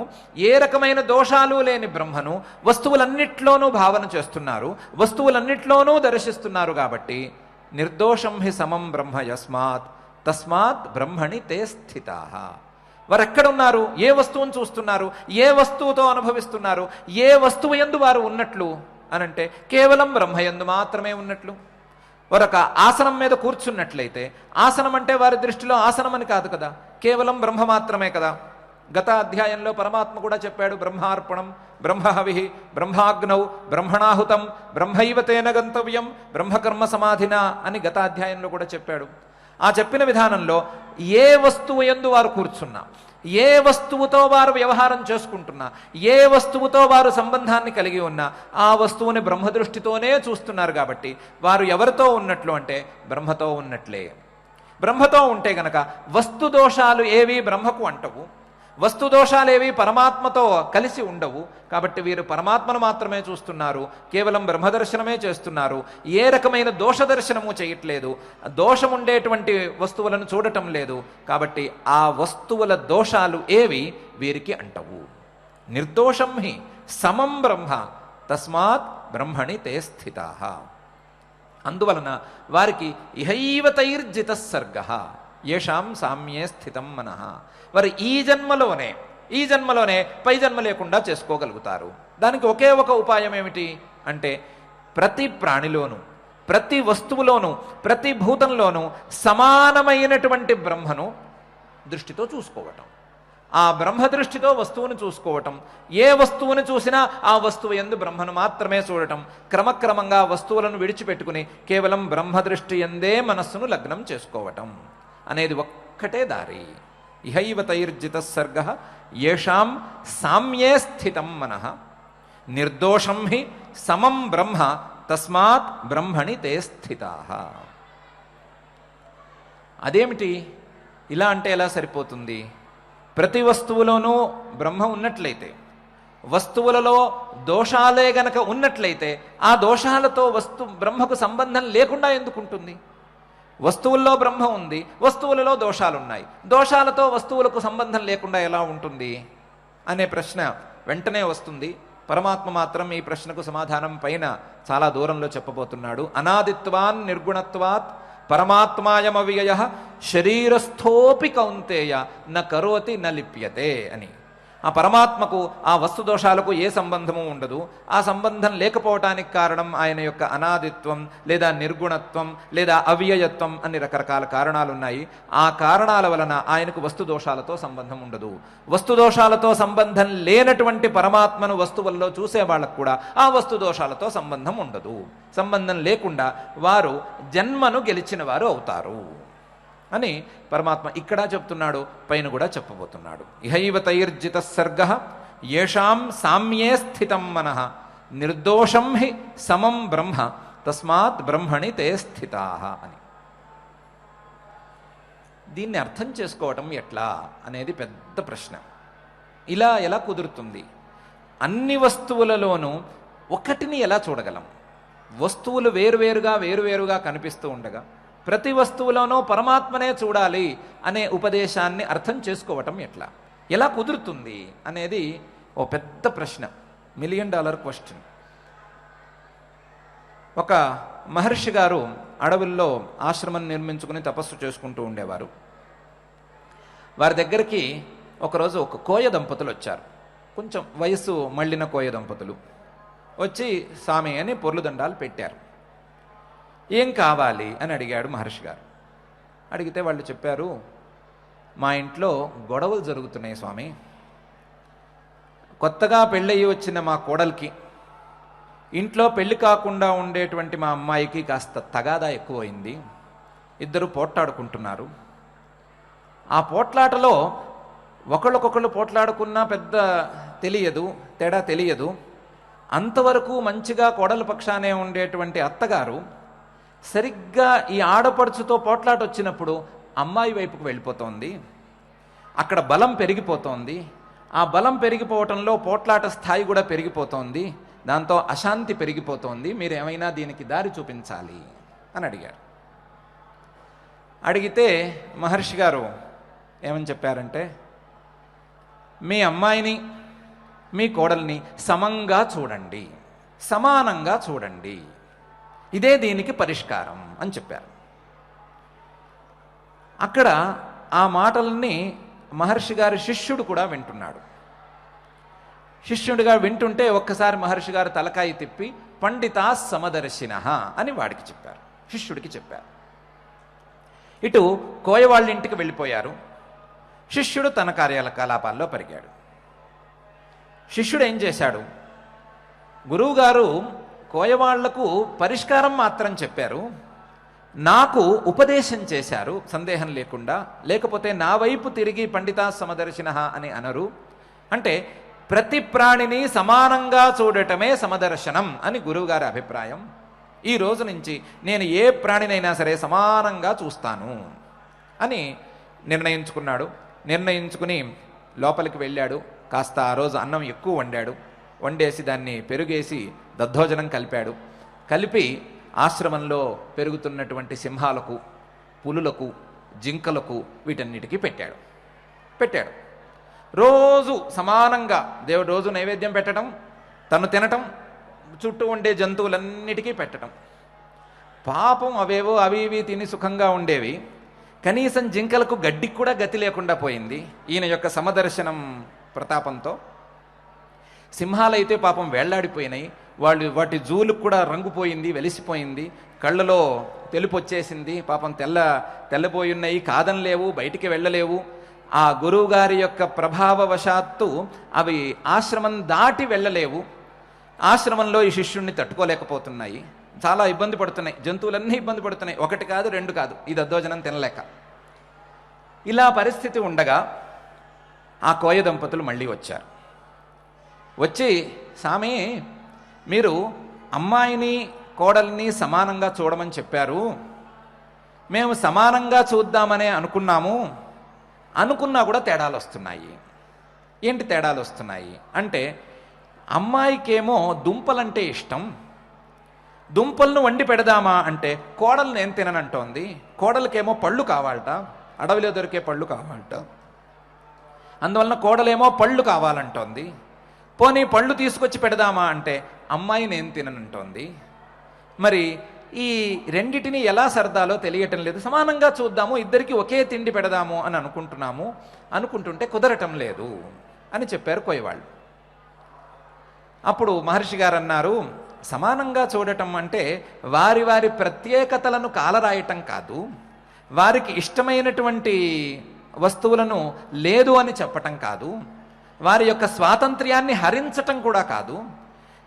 ఏ రకమైన దోషాలు లేని బ్రహ్మను వస్తువులన్నిట్లోనూ భావన చేస్తున్నారు, వస్తువులన్నిట్లోనూ దర్శిస్తున్నారు కాబట్టి నిర్దోషం హి సమం బ్రహ్మ తస్మాత్ బ్రహ్మణి తే స్థితాః. వారు ఎక్కడున్నారు, ఏ వస్తువును చూస్తున్నారు, ఏ వస్తువుతో అనుభవిస్తున్నారు, ఏ వస్తువు యందు వారు ఉన్నట్లు అనంటే కేవలం బ్రహ్మయందు మాత్రమే ఉన్నట్లు. వారొక ఆసనం మీద కూర్చున్నట్లయితే, ఆసనం అంటే వారి దృష్టిలో ఆసనం అని కాదు కదా, కేవలం బ్రహ్మ మాత్రమే కదా. గత అధ్యాయంలో పరమాత్మ కూడా చెప్పాడు, బ్రహ్మార్పణం, బ్రహ్మహవి, బ్రహ్మాగ్నౌ, బ్రహ్మణాహుతం, బ్రహ్మైవ తేన గంతవ్యం, బ్రహ్మకర్మ సమాధిన అని గత అధ్యాయంలో కూడా చెప్పాడు. ఆ చెప్పిన విధానంలో ఏ వస్తువు యందు వారు కూర్చున్నా, ఏ వస్తువుతో వారు వ్యవహారం చేసుకుంటున్నా, ఏ వస్తువుతో వారు సంబంధాన్ని కలిగి ఉన్నా, ఆ వస్తువుని బ్రహ్మదృష్టితోనే చూస్తున్నారు కాబట్టి వారు ఎవరితో ఉన్నట్లు అంటే బ్రహ్మతో ఉన్నట్లే. బ్రహ్మతో ఉంటే గనక వస్తుదోషాలు ఏవి బ్రహ్మకు అంటవు, వస్తుదోషాలేవి పరమాత్మతో కలిసి ఉండవు. కాబట్టి వీరు పరమాత్మను మాత్రమే చూస్తున్నారు, కేవలం బ్రహ్మదర్శనమే చేస్తున్నారు. ఏ రకమైన దోష దర్శనము చేయట్లేదు, దోషం ఉండేటువంటి వస్తువులను చూడటం లేదు. కాబట్టి ఆ వస్తువుల దోషాలు ఏవి వీరికి అంటవు. నిర్దోషం హి సమం బ్రహ్మ తస్మాత్ బ్రహ్మణి తే స్థితాః. అందువలన వారికి ఇహైవ తైర్జిత సర్గః యేషాం సామ్యే స్థితం మనః. వారు ఈ జన్మలోనే పై జన్మ లేకుండా చేసుకోగలుగుతారు. దానికి ఒకే ఒక ఉపాయం ఏమిటి అంటే ప్రతి ప్రాణిలోనూ, ప్రతి వస్తువులోనూ, ప్రతి భూతంలోనూ సమానమైనటువంటి బ్రహ్మను దృష్టితో చూసుకోవటం. ఆ బ్రహ్మ దృష్టితో వస్తువును చూసుకోవటం. ఏ వస్తువును చూసినా ఆ వస్తువు యందు బ్రహ్మను మాత్రమే చూడటం. క్రమక్రమంగా వస్తువులను విడిచిపెట్టుకుని కేవలం బ్రహ్మదృష్టి యందే మనస్సును లగ్నం చేసుకోవటం అనేది ఒక్కటే దారి. ఇహైవ తైర్జిత సర్గ యేషాం సామ్యే స్థితం మనః నిర్దోషం హి సమం బ్రహ్మ తస్మాత్ బ్రహ్మణి తే స్థితాః. అదేమిటి, ఇలా అంటే ఎలా సరిపోతుంది? ప్రతి వస్తువులోనూ బ్రహ్మ ఉన్నట్లయితే, వస్తువులలో దోషాలే గనక ఉన్నట్లయితే, ఆ దోషాలతో బ్రహ్మకు సంబంధం లేకుండా ఎందుకుంటుంది? వస్తువుల్లో బ్రహ్మ ఉంది, వస్తువులలో దోషాలున్నాయి, దోషాలతో వస్తువులకు సంబంధం లేకుండా ఎలా ఉంటుంది అనే ప్రశ్న వెంటనే వస్తుంది. పరమాత్మ మాత్రం ఈ ప్రశ్నకు సమాధానం పైన చాలా దూరంలో చెప్పబోతున్నాడు. అనాదిత్వాన్ నిర్గుణత్వాత్ పరమాత్మాయమవ్యయ శరీరస్థోపి కౌంతేయ న కరోతి న లిప్యతే అని. ఆ పరమాత్మకు ఆ వస్తుదోషాలకు ఏ సంబంధము ఉండదు. ఆ సంబంధం లేకపోవటానికి కారణం ఆయన యొక్క అనాదిత్వం, లేదా నిర్గుణత్వం, లేదా అవ్యయత్వం అని రకరకాల కారణాలు ఉన్నాయి. ఆ కారణాల వలన ఆయనకు వస్తుదోషాలతో సంబంధం ఉండదు. వస్తుదోషాలతో సంబంధం లేనటువంటి పరమాత్మను వస్తువుల్లో చూసే వాళ్ళకు కూడా ఆ వస్తుదోషాలతో సంబంధం ఉండదు. సంబంధం లేకుండా వారు జన్మను గెలిచిన వారు అవుతారు అని పరమాత్మ ఇక్కడ చెప్తున్నాడు, పైన కూడా చెప్పబోతున్నాడు. ఇహైవ తైర్జిత సర్గ యేషాం సామ్యే స్థితం మనః నిర్దోషం హి సమం బ్రహ్మ తస్మాత్ బ్రహ్మణి తే స్థితాః అని. దీన్ని అర్థం చేసుకోవటం ఎట్లా అనేది పెద్ద ప్రశ్న. ఇలా ఎలా కుదురుతుంది? అన్ని వస్తువులలోనూ ఒకటిని ఎలా చూడగలం? వస్తువులు వేరువేరుగా కనిపిస్తూ ఉండగా ప్రతి వస్తువులోనూ పరమాత్మనే చూడాలి అనే ఉపదేశాన్ని అర్థం చేసుకోవటం ఎట్లా, ఎలా కుదురుతుంది అనేది ఓ పెద్ద ప్రశ్న, $1 మిలియన్ క్వశ్చన్. ఒక మహర్షి గారు అడవుల్లో ఆశ్రమం నిర్మించుకుని తపస్సు చేసుకుంటూ ఉండేవారు. వారి దగ్గరికి ఒకరోజు ఒక కోయ దంపతులు వచ్చారు. కొంచెం వయసు మళ్ళిన కోయ దంపతులు వచ్చి స్వామి అని పొర్లుదండాలు పెట్టారు. ఏం కావాలి అని అడిగాడు మహర్షి గారు. అడిగితే వాళ్ళు చెప్పారు, మా ఇంట్లో గొడవలు జరుగుతున్నాయి స్వామి, కొత్తగా పెళ్ళయి వచ్చిన మా కోడలికి ఇంట్లో పెళ్లి కాకుండా ఉండేటువంటి మా అమ్మాయికి కాస్త తగాదా ఎక్కువైంది. ఇద్దరు పోట్లాడుకుంటున్నారు. ఆ పోట్లాటలో ఒకళ్ళకొకళ్ళు పోట్లాడుకున్నా పెద్ద తేడా తెలియదు. అంతవరకు మంచిగా కోడల పక్షానే ఉండేటువంటి అత్తగారు సరిగ్గా ఈ ఆడపడుచుతో పోట్లాట వచ్చినప్పుడు అమ్మాయి వైపుకు వెళ్ళిపోతోంది. అక్కడ బలం పెరిగిపోతోంది. ఆ బలం పెరిగిపోవటంలో పోట్లాట స్థాయి కూడా పెరిగిపోతోంది. దాంతో అశాంతి పెరిగిపోతోంది. మీరు ఏమైనా దీనికి దారి చూపించాలి అని అడిగారు. అడిగితే మహర్షి గారు ఏమని చెప్పారంటే, మీ అమ్మాయిని మీ కోడల్ని సమంగా చూడండి, సమానంగా చూడండి, ఇదే దీనికి పరిష్కారం అని చెప్పారు. అక్కడ ఆ మాటల్ని మహర్షి గారి శిష్యుడు కూడా వింటున్నాడు. శిష్యుడిగా వింటుంటే ఒక్కసారి మహర్షి గారు తలకాయి తిప్పి పండితా సమదర్శినః అని వాడికి చెప్పారు, శిష్యుడికి చెప్పారు. ఇటు కోయవాళ్ళ ఇంటికి వెళ్ళిపోయారు. శిష్యుడు తన కార్యకలాపాల్లో పరిగాడు. శిష్యుడు ఏం చేశాడు, గురువుగారు కోయవాళ్లకు పరిష్కారం మాత్రం చెప్పారు, నాకు ఉపదేశం చేశారు సందేహం లేకుండా, లేకపోతే నా వైపు తిరిగి పండితా సమదర్శినః అని అనరు. అంటే ప్రతి ప్రాణిని సమానంగా చూడటమే సమదర్శనం అని గురువుగారి అభిప్రాయం. ఈ రోజు నుంచి నేను ఏ ప్రాణినైనా సరే సమానంగా చూస్తాను అని నిర్ణయించుకున్నాడు. నిర్ణయించుకుని లోపలికి వెళ్ళాడు. కాస్త ఆ రోజు అన్నం ఎక్కువ వండేసి దాన్ని పెరుగేసి దద్దోజనం కలిపాడు. కలిపి ఆశ్రమంలో పెరుగుతున్నటువంటి సింహాలకు, పులులకు, జింకలకు వీటన్నిటికీ పెట్టాడు. రోజు సమానంగా దేవుడు రోజు నైవేద్యం పెట్టడం, తను తినటం, చుట్టూ ఉండే జంతువులన్నిటికీ పెట్టడం. పాపం అవేవో అవి ఇవి తిని సుఖంగా ఉండేవి. కనీసం జింకలకు గడ్డికి కూడా గతి లేకుండా పోయింది ఈయన యొక్క సమదర్శనం ప్రతాపంతో. సింహాలైతే పాపం వేళ్లాడిపోయినాయి. వాటి జూలుకు కూడా రంగుపోయింది, వెలిసిపోయింది, కళ్ళలో తెలుపు వచ్చేసింది. పాపం తెల్లపోయి ఉన్నాయి, కాదనలేవు, బయటికి వెళ్ళలేవు. ఆ గురువుగారి యొక్క ప్రభావవశాత్తు అవి ఆశ్రమం దాటి వెళ్ళలేవు. ఆశ్రమంలో ఈ శిష్యుణ్ణి తట్టుకోలేకపోతున్నాయి. చాలా ఇబ్బంది పడుతున్నాయి. జంతువులన్నీ ఇబ్బంది పడుతున్నాయి. ఒకటి కాదు, రెండు కాదు, ఈ దద్దోజనం తినలేక. ఇలా పరిస్థితి ఉండగా ఆ కోయ దంపతులు మళ్ళీ వచ్చారు. వచ్చి, స్వామి మీరు అమ్మాయిని కోడల్ని సమానంగా చూడమని చెప్పారు, మేము సమానంగా చూద్దామనే అనుకున్నా కూడా తేడాలు వస్తున్నాయి. ఏంటి తేడాలు వస్తున్నాయి అంటే, అమ్మాయికేమో దుంపలంటే ఇష్టం, దుంపలను వండి పెడదామా అంటే కోడలు నేను తిననంటోంది. కోడలకేమో పళ్ళు కావాలట, అడవిలో దొరికే పళ్ళు కావాలట. అందువలన కోడలేమో పళ్ళు కావాలంటోంది. పోనీ పళ్ళు తీసుకొచ్చి పెడదామా అంటే అమ్మాయి నేను తిననంటోంది. మరి ఈ రెండిటిని ఎలా సర్దాలో తెలియటం లేదు. సమానంగా చూద్దాము, ఇద్దరికి ఒకే తిండి పెడదాము అని అనుకుంటుంటే కుదరటం లేదు అని చెప్పారు కోయవాళ్ళు. అప్పుడు మహర్షి గారు అన్నారు, సమానంగా చూడటం అంటే వారి వారి ప్రత్యేకతలను కాలరాయటం కాదు, వారికి ఇష్టమైనటువంటి వస్తువులను లేదు అని చెప్పటం కాదు, వారి యొక్క స్వాతంత్ర్యాన్ని హరించటం కూడా కాదు.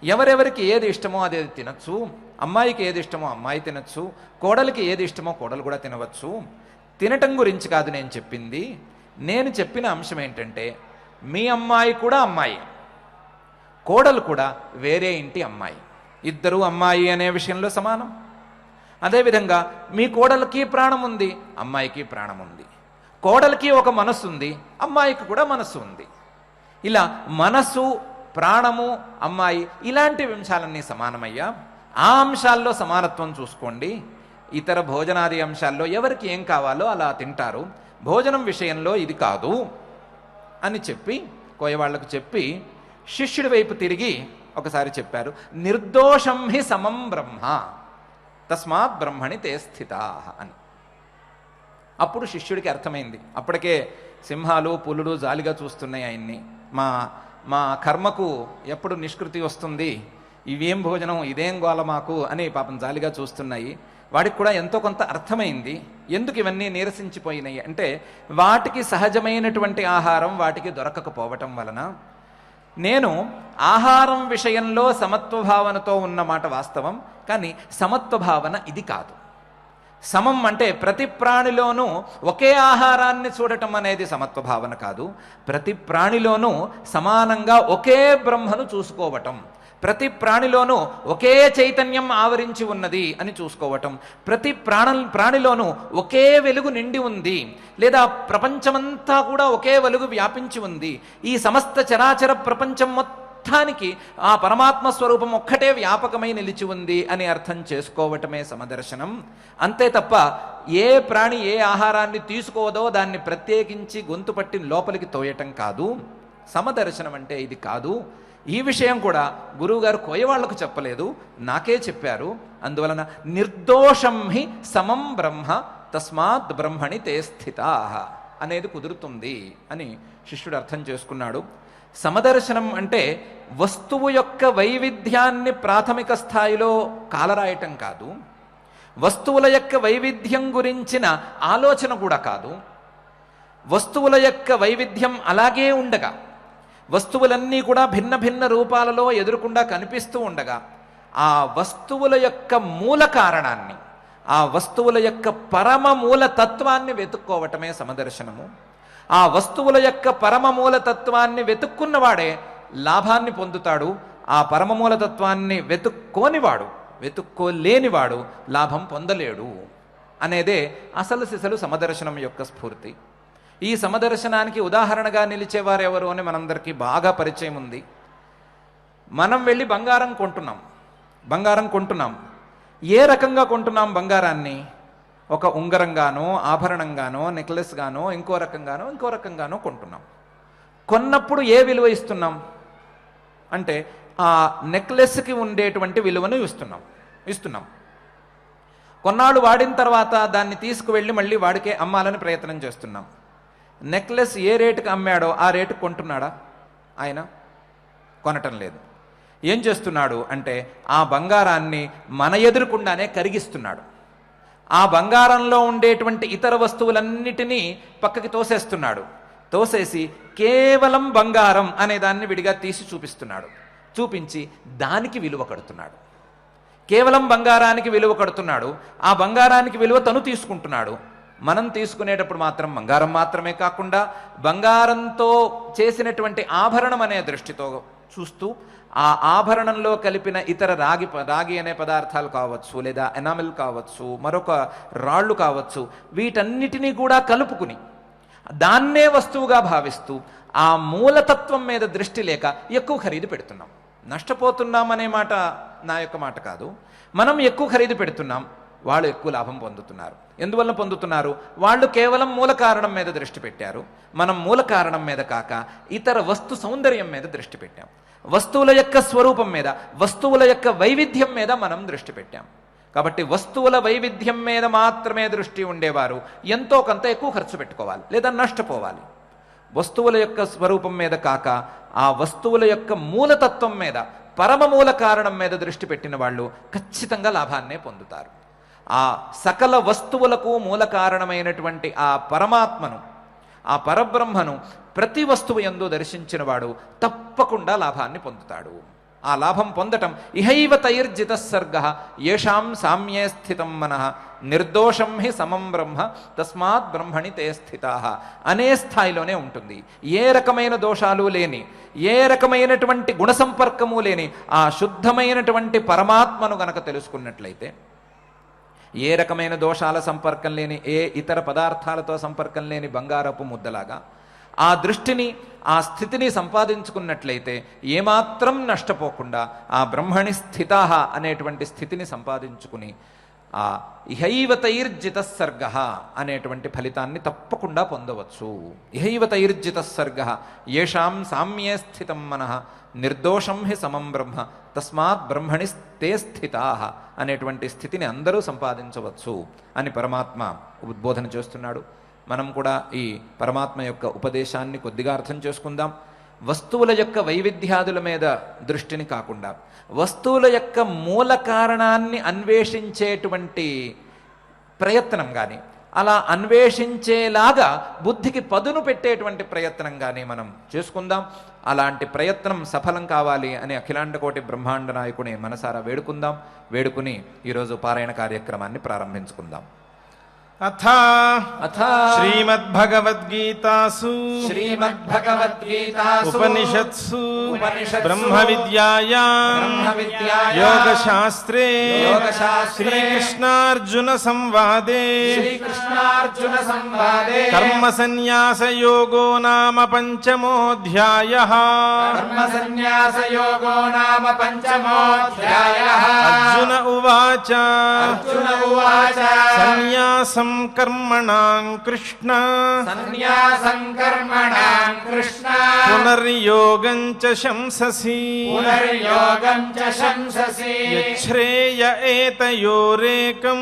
ఎవరెవరికి ఏది ఇష్టమో అదే తినచ్చు. అమ్మాయికి ఏది ఇష్టమో అమ్మాయి తినచ్చు, కోడలికి ఏది ఇష్టమో కోడలు కూడా తినవచ్చు. తినటం గురించి కాదు నేను చెప్పింది. నేను చెప్పిన అంశం ఏంటంటే, మీ అమ్మాయి కూడా అమ్మాయి, కోడలు కూడా వేరే ఇంటి అమ్మాయి, ఇద్దరూ అమ్మాయి అనే విషయంలో సమానం. అదేవిధంగా మీ కోడలికి ప్రాణం ఉంది, అమ్మాయికి ప్రాణం ఉంది. కోడలికి ఒక మనస్సు ఉంది, అమ్మాయికి కూడా మనస్సు ఉంది. ఇలా మనస్సు, ప్రాణము, అమ్మాయి ఇలాంటి అంశాలన్నీ సమానమయ్యా. ఆ అంశాల్లో సమానత్వం చూసుకోండి. ఇతర భోజనాది అంశాల్లో ఎవరికి ఏం కావాలో అలా తింటారు, భోజనం విషయంలో ఇది కాదు అని చెప్పి కోయవాళ్లకు చెప్పి శిష్యుడి వైపు తిరిగి ఒకసారి చెప్పారు, నిర్దోషం హి సమం బ్రహ్మ తస్మాత్ బ్రహ్మణి తే స్థితాః అని. అప్పుడు శిష్యుడికి అర్థమైంది. అప్పటికే సింహాలు, పులులు జాలిగా చూస్తున్నాయి ఆయన్ని. మా కర్మకు ఎప్పుడు నిష్కృతి వస్తుంది, ఇవేం భోజనం, ఇదేం గోల మాకు అని పాపం జాలిగా చూస్తున్నాయి. వాడికి కూడా ఎంతో కొంత అర్థమైంది ఎందుకు ఇవన్నీ నీరసించిపోయినాయి అంటే, వాటికి సహజమైనటువంటి ఆహారం వాటికి దొరకకపోవటం వలన, నేను ఆహారం విషయంలో సమత్వ భావనతో ఉన్నమాట వాస్తవం, కానీ సమత్వ భావన ఇది కాదు. సమం అంటే ప్రతి ప్రాణిలోనూ ఒకే ఆహారాన్ని చూడటం అనేది సమత్వ భావన కాదు. ప్రతి ప్రాణిలోనూ సమానంగా ఒకే బ్రహ్మను చూసుకోవటం, ప్రతి ప్రాణిలోనూ ఒకే చైతన్యం ఆవరించి ఉన్నది అని చూసుకోవటం, ప్రతి ప్రాణిలోనూ ఒకే వెలుగు నిండి ఉంది, లేదా ప్రపంచమంతా కూడా ఒకే వెలుగు వ్యాపించి ఉంది. ఈ సమస్త చరాచర ప్రపంచం మొత్తానికి ఆ పరమాత్మ స్వరూపం ఒక్కటే వ్యాపకమై నిలిచి ఉంది అని అర్థం చేసుకోవటమే సమదర్శనం. అంతే తప్ప ఏ ప్రాణి ఏ ఆహారాన్ని తీసుకోదో దాన్ని ప్రత్యేకించి గొంతు పట్టి లోపలికి తోయటం కాదు. సమదర్శనం అంటే ఇది కాదు. ఈ విషయం కూడా గురువుగారు కోయవాళ్లకు చెప్పలేదు, నాకే చెప్పారు. అందువలన నిర్దోషం హి సమం బ్రహ్మ తస్మాత్ బ్రహ్మణి తే స్థితాః అనేది కుదురుతుంది అని శిష్యుడు అర్థం చేసుకున్నాడు. సమదర్శనం అంటే వస్తువు యొక్క వైవిధ్యాన్ని ప్రాథమిక స్థాయిలో కాలరాయటం కాదు, వస్తువుల యొక్క వైవిధ్యం గురించిన ఆలోచన కూడా కాదు. వస్తువుల యొక్క వైవిధ్యం అలాగే ఉండగా, వస్తువులన్నీ కూడా భిన్న భిన్న రూపాలలో ఎదురుకుండా కనిపిస్తూ ఉండగా, ఆ వస్తువుల యొక్క మూల కారణాన్ని, ఆ వస్తువుల యొక్క పరమ మూల తత్వాన్ని వెతుక్కోవటమే సమదర్శనము. ఆ వస్తువుల యొక్క పరమమూల తత్వాన్ని వెతుక్కున్నవాడే లాభాన్ని పొందుతాడు. ఆ పరమమూల తత్వాన్ని వెతుక్కోలేనివాడు లాభం పొందలేడు అనేదే అసలు సిసలు సమదర్శనం యొక్క స్ఫూర్తి. ఈ సమదర్శనానికి ఉదాహరణగా నిలిచేవారు ఎవరు అని మనందరికీ బాగా పరిచయం ఉంది. మనం వెళ్ళి బంగారం కొంటున్నాం. ఏ రకంగా కొంటున్నాం బంగారాన్ని? ఒక ఉంగరంగానో, ఆభరణంగానో, నెక్లెస్ గానో, ఇంకో రకంగానో కొంటున్నాం. కొన్నప్పుడు ఏ విలువ ఇస్తున్నాం అంటే ఆ నెక్లెస్కి ఉండేటువంటి విలువను ఇస్తున్నాం. కొన్నాళ్ళు వాడిన తర్వాత దాన్ని తీసుకువెళ్ళి మళ్ళీ వాడికే అమ్మాలని ప్రయత్నం చేస్తున్నాం. నెక్లెస్ ఏ రేటుకి అమ్మాడో ఆ రేటుకు కొంటున్నాడా? ఆయన కొనటం లేదు. ఏం చేస్తున్నాడు అంటే ఆ బంగారాన్ని మన ఎదురుకుండానే కరిగిస్తున్నాడు. ఆ బంగారంలో ఉండేటువంటి ఇతర వస్తువులన్నిటినీ పక్కకి తోసేసి కేవలం బంగారం అనే దాన్ని విడిగా తీసి చూపించి దానికి విలువ కడుతున్నాడు. కేవలం బంగారానికి విలువ కడుతున్నాడు. ఆ బంగారానికి విలువ తను తీసుకుంటున్నాడు. మనం తీసుకునేటప్పుడు మాత్రం బంగారం మాత్రమే కాకుండా బంగారంతో చేసినటువంటి ఆభరణం అనే దృష్టితో చూస్తూ, ఆ ఆభరణంలో కలిపిన ఇతర రాగి అనే పదార్థాలు కావచ్చు, లేదా ఎనామిల్ కావచ్చు, మరొక రాళ్ళు కావచ్చు, వీటన్నిటినీ కూడా కలుపుకుని దాన్నే వస్తువుగా భావిస్తూ ఆ మూలతత్వం మీద దృష్టి లేక ఎక్కువ ఖరీదు పెడుతున్నాం. నష్టపోతున్నాం అనే మాట నా యొక్క మాట కాదు. మనం ఎక్కువ ఖరీదు పెడుతున్నాం, వాళ్ళు ఎక్కువ లాభం పొందుతున్నారు. ఎందువల్ల పొందుతున్నారు? వాళ్ళు కేవలం మూల కారణం మీద దృష్టి పెట్టారు. మనం మూల కారణం మీద కాక ఇతర వస్తు సౌందర్యం మీద దృష్టి పెట్టాం. వస్తువుల యొక్క స్వరూపం మీద, వస్తువుల యొక్క వైవిధ్యం మీద మనం దృష్టి పెట్టాం. కాబట్టి వస్తువుల వైవిధ్యం మీద మాత్రమే దృష్టి ఉండేవారు ఎంతో కొంత ఎక్కువ ఖర్చు పెట్టుకోవాలి, లేదా నష్టపోవాలి. వస్తువుల యొక్క స్వరూపం మీద కాక ఆ వస్తువుల యొక్క మూలతత్వం మీద, పరమమూల కారణం మీద దృష్టి పెట్టిన వాళ్ళు ఖచ్చితంగా లాభాన్నే పొందుతారు. ఆ సకల వస్తువులకు మూల కారణమైనటువంటి ఆ పరమాత్మను, ఆ పరబ్రహ్మను ప్రతి వస్తువు యందు దర్శించిన వాడు తప్పకుండా లాభాన్ని పొందుతాడు. ఆ లాభం పొందటం ఇహైవ తైర్జిత సర్గ యేషాం సామ్యే స్థితం మనః నిర్దోషం హి సమం బ్రహ్మ తస్మాత్ బ్రహ్మణి తే స్థితాః అనే స్థాయిలోనే ఉంటుంది. ఏ రకమైన దోషాలు లేని, ఏ రకమైనటువంటి గుణ సంపర్కము లేని ఆ శుద్ధమైనటువంటి పరమాత్మను గనక తెలుసుకున్నట్లయితే, ఏ రకమైన దోషాల సంపర్కం లేని, ఏ ఇతర పదార్థాలతో సంపర్కం లేని బంగారపు ముద్దలాగా ఆ దృష్టిని, ఆ స్థితిని సంపాదించుకున్నట్లయితే ఏమాత్రం నష్టపోకుండా ఆ బ్రహ్మణి స్థితాః అనేటువంటి స్థితిని సంపాదించుకుని ఆ ఇహైవ తైర్జిత సర్గ అనేటువంటి ఫలితాన్ని తప్పకుండా పొందవచ్చు. ఇహైవ తైర్జిత సర్గ యేషాం సామ్యే స్థితం మనః నిర్దోషం హి సమం బ్రహ్మ తస్మాత్ బ్రహ్మణి తే స్థితాః అనేటువంటి స్థితిని అందరూ సంపాదించవచ్చు అని పరమాత్మ ఉద్బోధన చేస్తున్నాడు. మనం కూడా ఈ పరమాత్మ యొక్క ఉపదేశాన్ని కొద్దిగా అర్థం చేసుకుందాం. వస్తువుల యొక్క వైవిధ్యాదుల మీద దృష్టిని కాకుండా వస్తువుల యొక్క మూల కారణాన్ని అన్వేషించేటువంటి ప్రయత్నం కానీ, అలా అన్వేషించేలాగా బుద్ధికి పదును పెట్టేటువంటి ప్రయత్నంగానే మనం చేసుకుందాం. అలాంటి ప్రయత్నం సఫలం కావాలి అని అఖిలాండకోటి బ్రహ్మాండ నాయకుని మనసారా వేడుకుందాం. వేడుకుని ఈరోజు పారాయణ కార్యక్రమాన్ని ప్రారంభించుకుందాం. అథ అథ శ్రీమద్భగవద్గీతాసు ఉపనిషత్సు బ్రహ్మ విద్యాయాం యోగశాస్త్రే శ్రీకృష్ణార్జున సంవాదే కర్మ సన్యాస యోగో నామ పంచమోऽధ్యాయః అర్జున ఉవాచ సన్యాసం కర్మణాం కృష్ణ పునర్యోగం చ శంససి యచ్ఛ్రేయ ఏతయోరేకం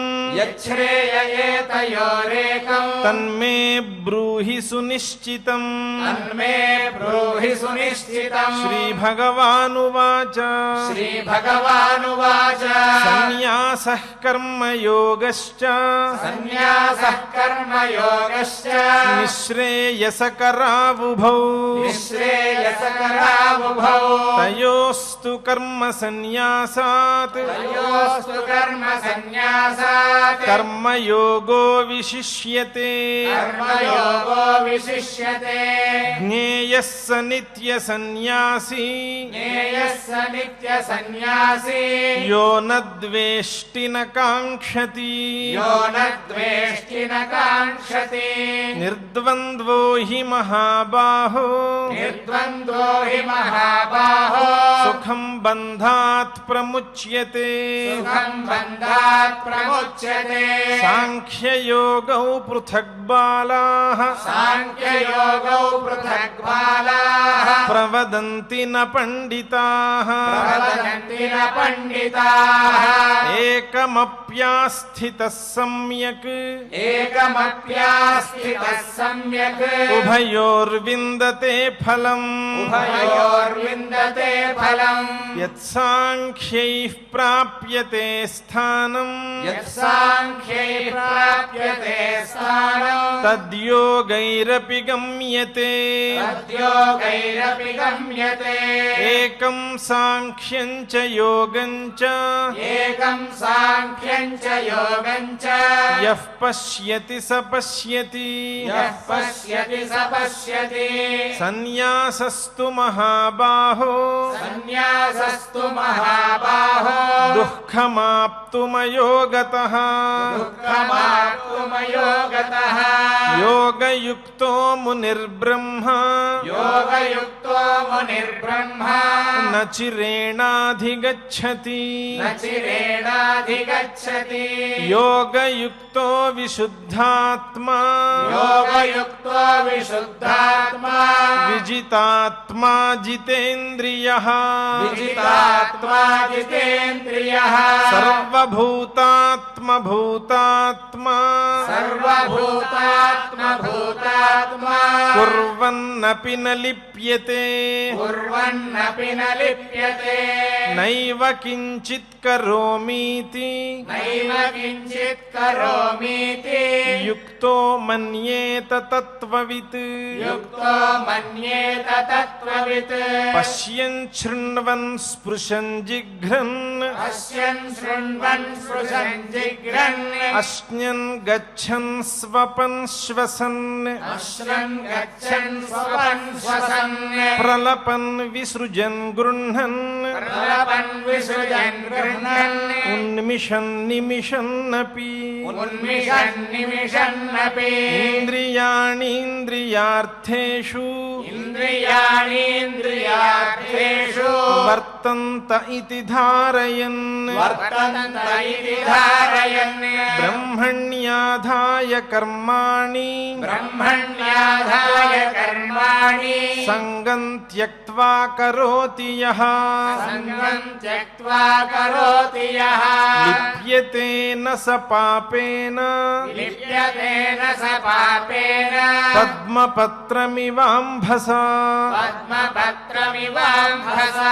తన్మే బ్రూహి సునిశ్చితం. శ్రీభగవానువాచ సన్యాసః కర్మయోగశ్చ నిశ్రేయసకరావుభౌ తయోస్తు కర్మ సన్యాసాత్ కర్మయోగో విశిష్యతే. జ్ఞేయః స నిత్య సన్యాసీ యో న ద్వేష్టి న కాంక్షతి నిర్ద్వంద్వో హి మహాబాహో సుఖం బంధాత్ ప్రముచ్యతే. సాంఖ్యయోగౌ పృథక్ బాలాః ప్రవదంతి న పండితాః ఏకమప్యాస్థితః సమ్యక్ ఉభయోర్విందతే ఫలం. యత్సాంఖ్యైః ప్రాప్యతే స్థానం తద్యోగైరపి గమ్యతే. ఏకం సాంఖ్యం చ యోగం చ యః పశ్యతి స పశ్యతి. సన్యాసస్తు మహాబాహో దుఃఖమాప్తుమయోగతః. యోగయుక్తో మునిర్బ్రహ్మ న చిరేణాధిగచ్చతి. యోగయుక్తో విశుద్ధాత్మా విజితాత్మా జితేంద్రియః. సర్వభూతాత్మభూతాత్మా కుర్వన్నపి న లిప్యతే. నైవ కించిత్ కరోమీతి యుక్తో మన్యేత తత్వవిత్. పశ్యన్ శృణ్వన్ స్పృశన్ జిఘ్రన్ అశ్న్యన్ గచ్చన్ స్వపన్ శ్వసన్ ప్రలపన్ విసృజన్ గృహ్ణన్ ఉన్మిషన్ నిమిషన్నపి. ఇంద్రియాణీంద్రియార్థేషు వర్తంత ఇతి ధారయన్. బ్రహ్మణ్యాధాయ కర్మాణి సంగం త్యక్త్వా కరోతి యః సంగం త్యక్త్వా కరోతి యః లిప్యతేన స పాపేన లిప్యతేన స పాపేన పద్మపత్రమివాంభసా పద్మపత్రమివాంభసా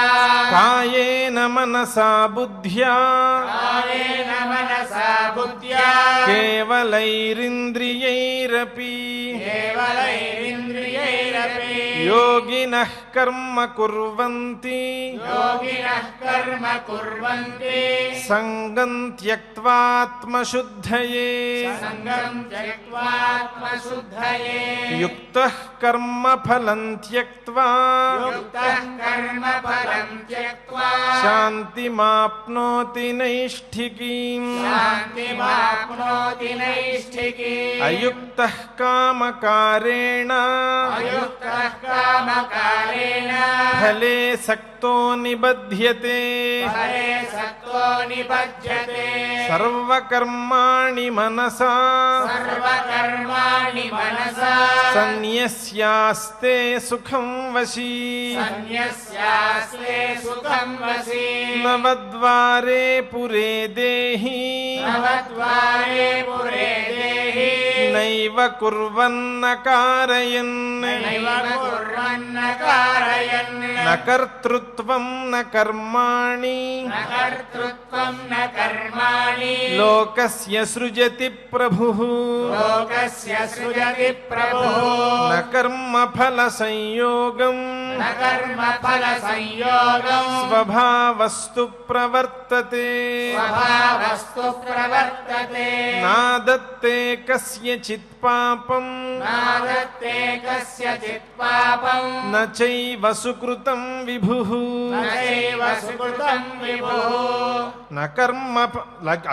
కాయేన మనసా బుద్ధ్యా కాయేన మనసా బుద్ధ్యా కేవలైరింద్రియైరపి కేవలైరింద్రియైరపి యోగినః కర్మ కుర్వంతి యోగినః కర్మ కుర్వంతి సంగం త్యక్త్వాత్మశుద్ధయే సంగం త్యక్త్వాత్మశుద్ధయే యుక్తః కర్మఫలం త్యక్త్వా యుక్తః కర్మ ఫలం త్యక్త్వా శాంతిమాప్నోతి నైష్ఠికీం శాంతిమాప్నోతి నైష్ఠికీం అయుక్తః కామకారేణ అయుక్తః కామకారేణ ఫలే సక్తో నిబధ్యతే ఫలే సక్తో నిబధ్యతే సర్వకర్మాణి మనసా సర్వకర్మాణి మనసా సన్యస్యాస్తే సుఖం వశీ సన్యస్యాస్తే సుఖం వసి నవద్వారే పురే దేహి నవద్వారే పురే దేహి నైవ కుర్వన్న కారయన్ నైవ కుర్వన్న కారయన్ న కర్తృత్వం న కర్మాణి న కర్తృత్వం న కర్మాణి లోకస్య సృజతి ప్రభుః లోకస్య సృజతి ప్రభుః న కర్మఫల సంయోగం న కర్మ ఫల సంయోగం స్వభావస్తు ప్రవర్తతే స్వభావస్తు ప్రవర్తతే నాదత్తే కస్యచిత్ పాపం నాదత్తే కస్యచిత్ పాపం న చైవ సుకృతం విభుః నైవ సుకృతం విభుః న కర్మ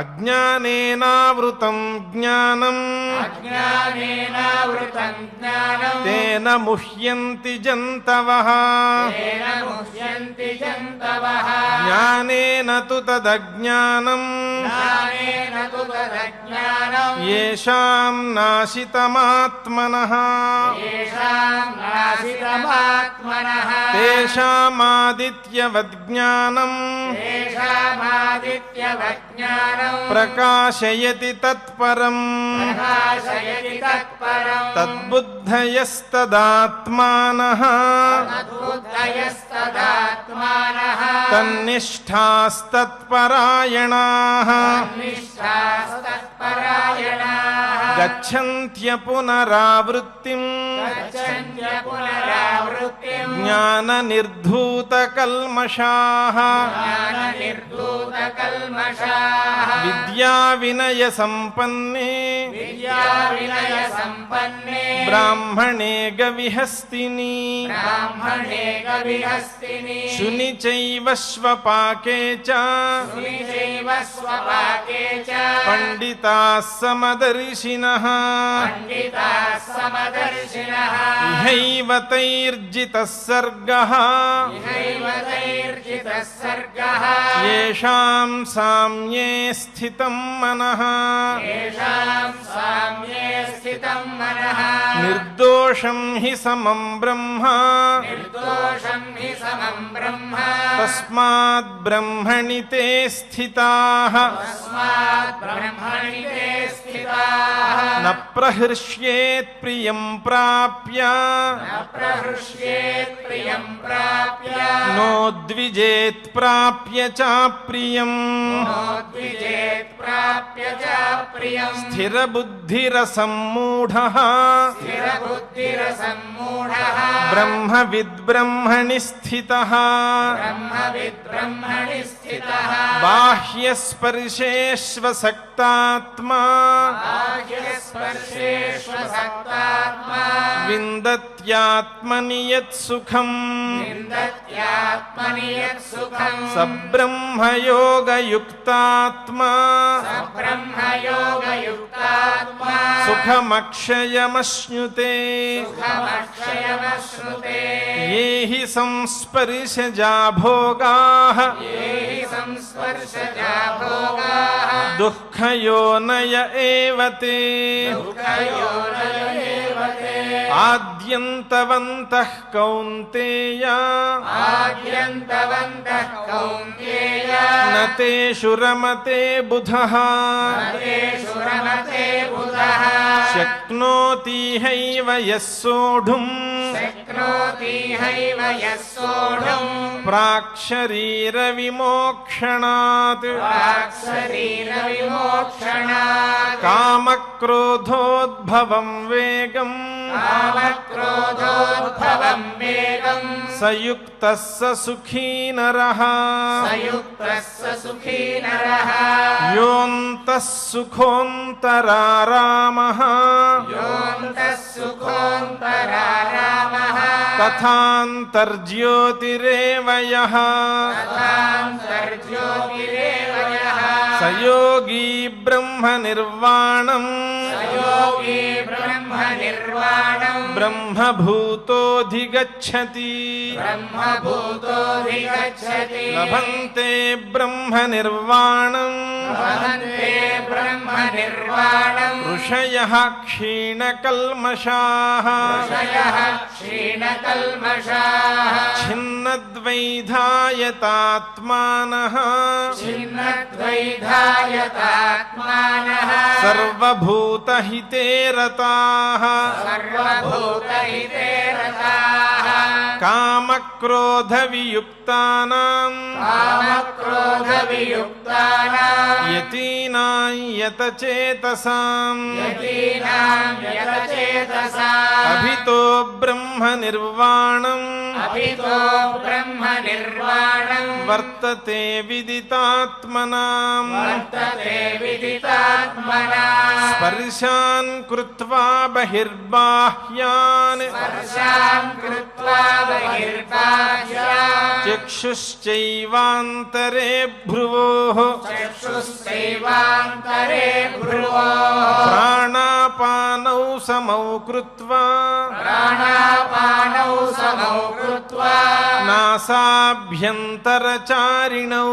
అజ్ఞానేనావృతం జ్ఞానం అజ్ఞానేనావృతం జ్ఞానం తేన ముహ్యంతి జంతవః తేన ముహ్యంతి జంతవః జ్ఞానేన తు తదజ్ఞానం జ్ఞానేన తు తదజ్ఞానం యేషాం నాశితమాత్మనః येषां नाशितमात्मनः తేషామాదిత్యవద్జ్ఞానం तेषामादित्यवज्ञानं ప్రకాశయతి తత్పరం प्रकाशयति तत्परम् తద్బుద్ధయస్తదాత్మానః तद्बुद्धयस्तदात्मानः తన్నిష్ఠాస్తత్పరాయణాః तन्निष्ठास्तत्परायणाः గచ్చంత్య పునరావృత్తిం गच्छन्त्य पुनरावृत्तिम् జ్ఞాన నిర్ధూతకల్మషాః ज्ञाननिर्धूतकल्मषाः విద్యా వినయ సంపన్నే विद्याविनयसम्पन्ने బ్రాహ్మణే గవిహస్తిని ब्राह्मणे गविहस्तिनि శుని చైవ శ్వపాకే చ चैव स्वपाके च పండితాః సమదర్శినః पण्डिताः समदर्शिनः ఇహైవ తైర్జితః సర్గః इहैव तैर्जितः सर्गः యేషాం సామ్యే స్థితం మనః येषां साम्ये स्थितं मनः నిర్దోషం హి సమం బ్రహ్మ निर्दोषं हि समं ब्रह्म తస్మాత్ బ్రహ్మణి తే స్థితాః तस्मात् ब्रह्मणि ते स्थिताः న ప్రహృష్యేత్ ప్రియం ప్రాప్య न प्रहृष्येत् प्रियं प्राप्य నోద్విజేత్ ప్రాప్య చాప్రియం नोद्विजेत् प्राप्य च प्रियम् స్థిరబుద్ధిరసమ్మూఢః स्थिरबुद्धिरसम्मूढः బ్రహ్మవిద్ బ్రహ్మణి స్థితః ब्रह्मविद् ब्रह्मणि स्थितः బాహ్యస్పర్శేష్వసక్తాత్మా बाह्यस्पर्शेष्वसक्तात्मा విందత్యాత్మని యత్సుఖం विन्दत्यात्मनि यत्सुखम् సబ్రహ్మయోగయుక్తాత్మా ब्रह्मयोगयुक्तात्मा సుఖమక్షయమశ్నుతే सुखमक्षयमश्नुते ఏ హి సంస్పర్శజా భోగాః ये हि संस्पर्शजा भोगाः దుఃఖయోనయ ఏవ తే दुःखयोनय एव ते ఆద్యంతవంతః కౌంతేయ ఆద్యంతవంతః కౌంతేయ న తేషు రమతే బుధః తేషు రమతే బుధః శక్నోతి హైవ యః సోఢుం శక్నోతి హైవ యః సోఢుం ప్రాక్శరీర విమోక్షణాత్ ప్రాక్శరీర విమోక్షణాత్ కామక్రోధోద్భవం వేగం కామక్రోధోద్భవం వేగం సయుక్తః స సుఖీ నరః సయుక్తః స సుఖీ నరః యోऽन्तः సుఖోऽन्तరారామः యోऽन्तः సుఖోऽन्तరారామः తథాంతర్జ్యోతిరేవ యః తథాంతర్జ్యోతిరేవ యః స యోగీ బ్రహ్మ నిర్వాణం యోగీ బ్రహ్మ నిర్వాణం బ్రహ్మభూతోధిగచ్చతి బ్రహ్మభూతోధిగచ్చతి లభంతే బ్రహ్మ నిర్వాణం లభంతే బ్రహ్మ నిర్వాణం ఋషయః క్షీణకల్మషాः ఋషయః క్షీణకల్మషాः ఛిన్నద్వైధాయతాత్మానः ఛిన్నద్వైధాయతాత్మానः సర్వభూతహితే రతాः సర్వభూతహితే రతాः కామక్రోధవియుక్తానాం కామక్రోధవియుక్తానాం యతీనాం యతచేతసాం యతీనాం యతచేతసాం అభితో బ్రహ్మ నిర్వాణం అభితో బ్రహ్మ నిర్వాణం వర్తతే విదితాత్మనాం వర్తతే విదితాత్మనాం స్పర్శాన్ కృత్వా బహిర్బాహ్యాన్ స్పర్శాన్ కృత్వా బహిర్బాహ్యాన్ చక్షుశ్చైవాంతరే భ్రువోః చక్షుశ్చైవాంతరే భ్రువోః ప్రాణాపానౌ సమౌ కృత్వా ప్రాణాపానౌ సమౌ కృత్వా నాసాభ్యంతరచారిణౌ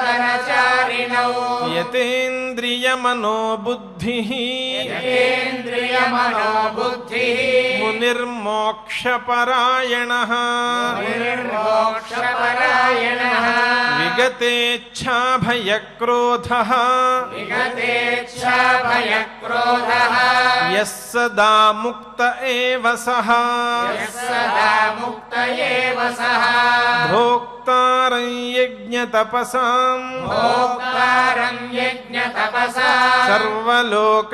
నాసాభ్యంతరచారిణౌ యతేంద్రియమనోబుద్ధిః యతేంద్రియమనోబుద్ధిః మునిర్మోక్షపరాయణः మునిర్మోక్షపరాయణः విగతేచ్ఛాభయక్రోధः విగతేచ్ఛాభయక్రోధः యః సదా ముక్త ఏవ సః సదా ముక్త ఏవ సః భోక్తారం యజ్ఞతపసాం భోక్తారం యజ్ఞతపసా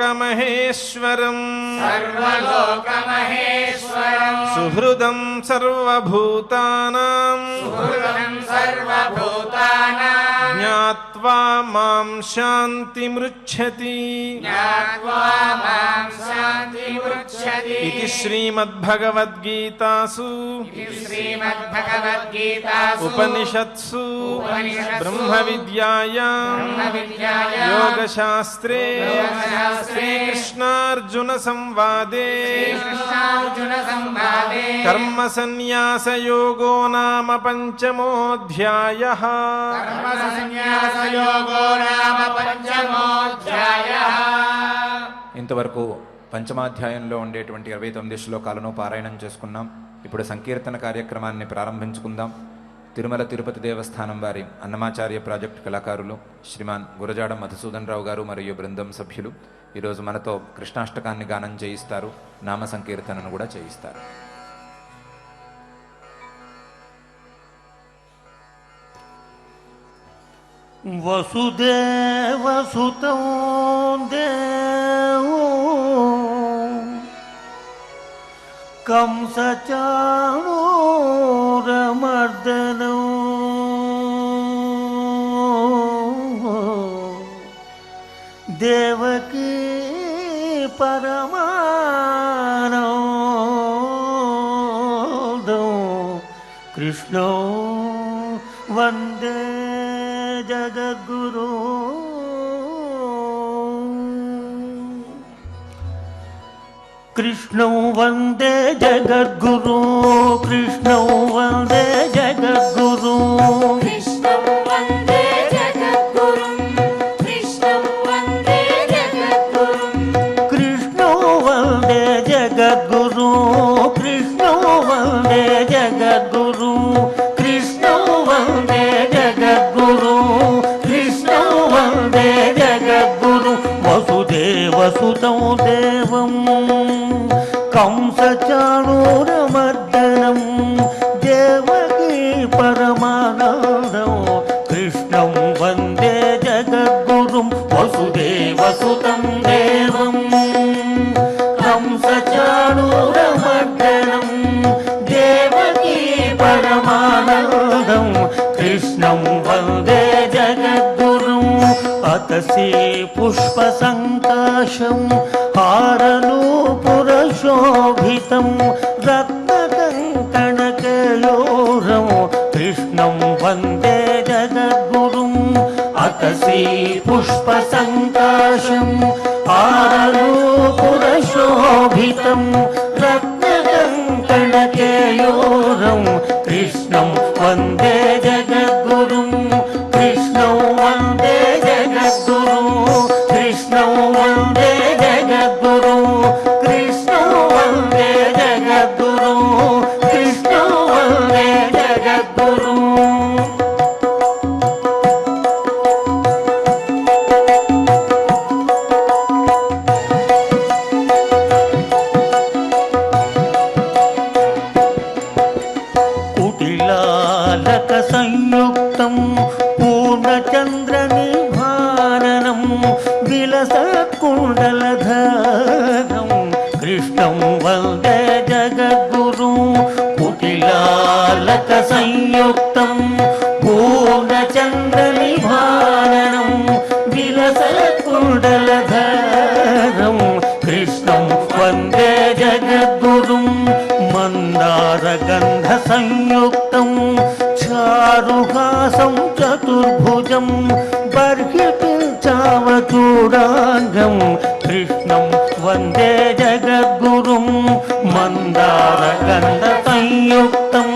సర్వలోకమహేశ్వరం సర్వలోకమహేశ్వరం సుహృదం సర్వభూతానాం సుహృదం సర్వభూతానాం జ్ఞాత్వా మాం శాంతిమృచ్ఛతి జ్ఞాత్వా మాం శాంతిమృచ్ఛతి ఇది శ్రీమద్భగవద్గీతాసు శ్రీమద్భగవద్గీతాసు ఉపనిషత్సు ఉపనిషత్సు బ్రహ్మ విద్యాయాం బ్రహ్మవిద్యాయాం యోగశాస్త్రే యోగశాస్త్రే శ్రీకృష్ణార్జున సంవాదే శ్రీకృష్ణార్జున సంవాదే కర్మ సన్యాసయోగో నామ పంచమోऽధ్యాయః కర్మ సన్యాసయోగో నామ పంచమోऽధ్యాయః. ఇంతవరకు పంచమాధ్యాయంలో ఉండేటువంటి 29 శ్లోకాలను పారాయణం చేసుకున్నాం. ఇప్పుడు సంకీర్తన కార్యక్రమాన్ని ప్రారంభించుకుందాం. తిరుమల తిరుపతి దేవస్థానం వారి అన్నమాచార్య ప్రాజెక్టు కళాకారులు శ్రీమాన్ గురజాడ మధుసూదన్ రావు గారు మరియు బృందం సభ్యులు ఈరోజు మనతో కృష్ణాష్టకాన్ని గానం చేయిస్తారు, నామ సంకీర్తనను కూడా చేయిస్తారు. వసుదేవసుతం దేవో కంసచాణూరమర్దనం దేవకీ పరమానందం కృష్ణో వందే జగద్గురు కృష్ణం వందే జగద్గురు కృష్ణం వందే జగద్గురు కృష్ణం వందే జగద్గురుం కృష్ణం వందే జగద్గురుం కృష్ణం వందే జగద్గురు కృష్ణం వందే జగద్గురు కృష్ణం వందే జగద్గురు కృష్ణం వందే జగద్గురు వసుదేవసుతం దేవం కంసచాణూరమర్దనం దేవకీ పరమానందం కృష్ణం వందే జగద్గురుం వసుదేవసుతం దేవం కంసచాణూరమర్దనం దేవకీ పరమానందం కృష్ణం వందే జగద్గురుం అతసీ పుష్పసంకాశం హారనూపురశోభితం రత్నకంకణకేయూరం కృష్ణం వందే జగద్గురుం అతసీ పుష్పసంకాశం హారనూపురశోభితం రత్నకంకణకేయూరం కృష్ణం వందే జగద్గురుం కృష్ణం వందే జగద్గురుం కృష్ణం వందే జగద్గురుం కృష్ణం వందే జగద్గురుం కృష్ణం వందే జగద్గురుం కుటిలాలక సంయుక్తం పూర్ణచంద్రనిభాననం విలసత్కుండలధారం కృష్ణం వందే జగద్గురుం కుటిలాలక సంయుక్తం పూర్ణచంద్రనిభాననం విలసత్కుండలధారం కృష్ణం వందే జగద్గురుం మందారగంధ సంయుక్తం చారుహాసం చతుర్భుజం బర్హిపించావచూడాంగం కృష్ణం వందే జగద్గురుం మందారగంధ సంయుక్తం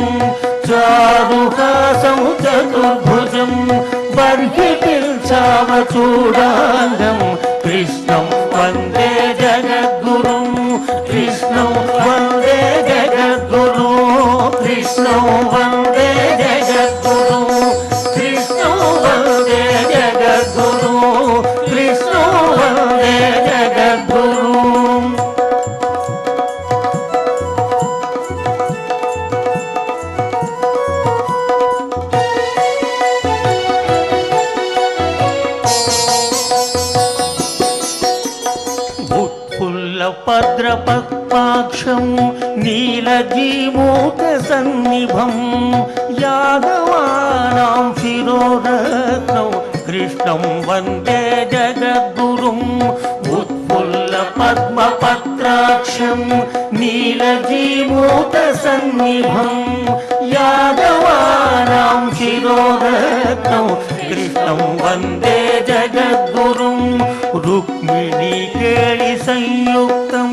చారుహాసం చతుర్భుజం బర్హిపించావచూడాంగం కృష్ణం వందే జగద్గురుం కృష్ణం వందే జగద్గురు కృష్ణం వందే జగద్గురు కృష్ణం వందే జగద్గురు కృష్ణం వందే జగద్గురు భద్రపద్మాక్షం నీలజీమూతసన్నిభం యాదవానాం శిరోరత్నం కృష్ణం వందే జగద్గురుం ఉత్ఫుల్లపద్మపత్రాక్షం నీలజీమూతసన్నిభం యాదవానాం శిరోరత్నం కృష్ణం వందే జగద్గురుం రుక్మిణీకేళి సంయుక్తం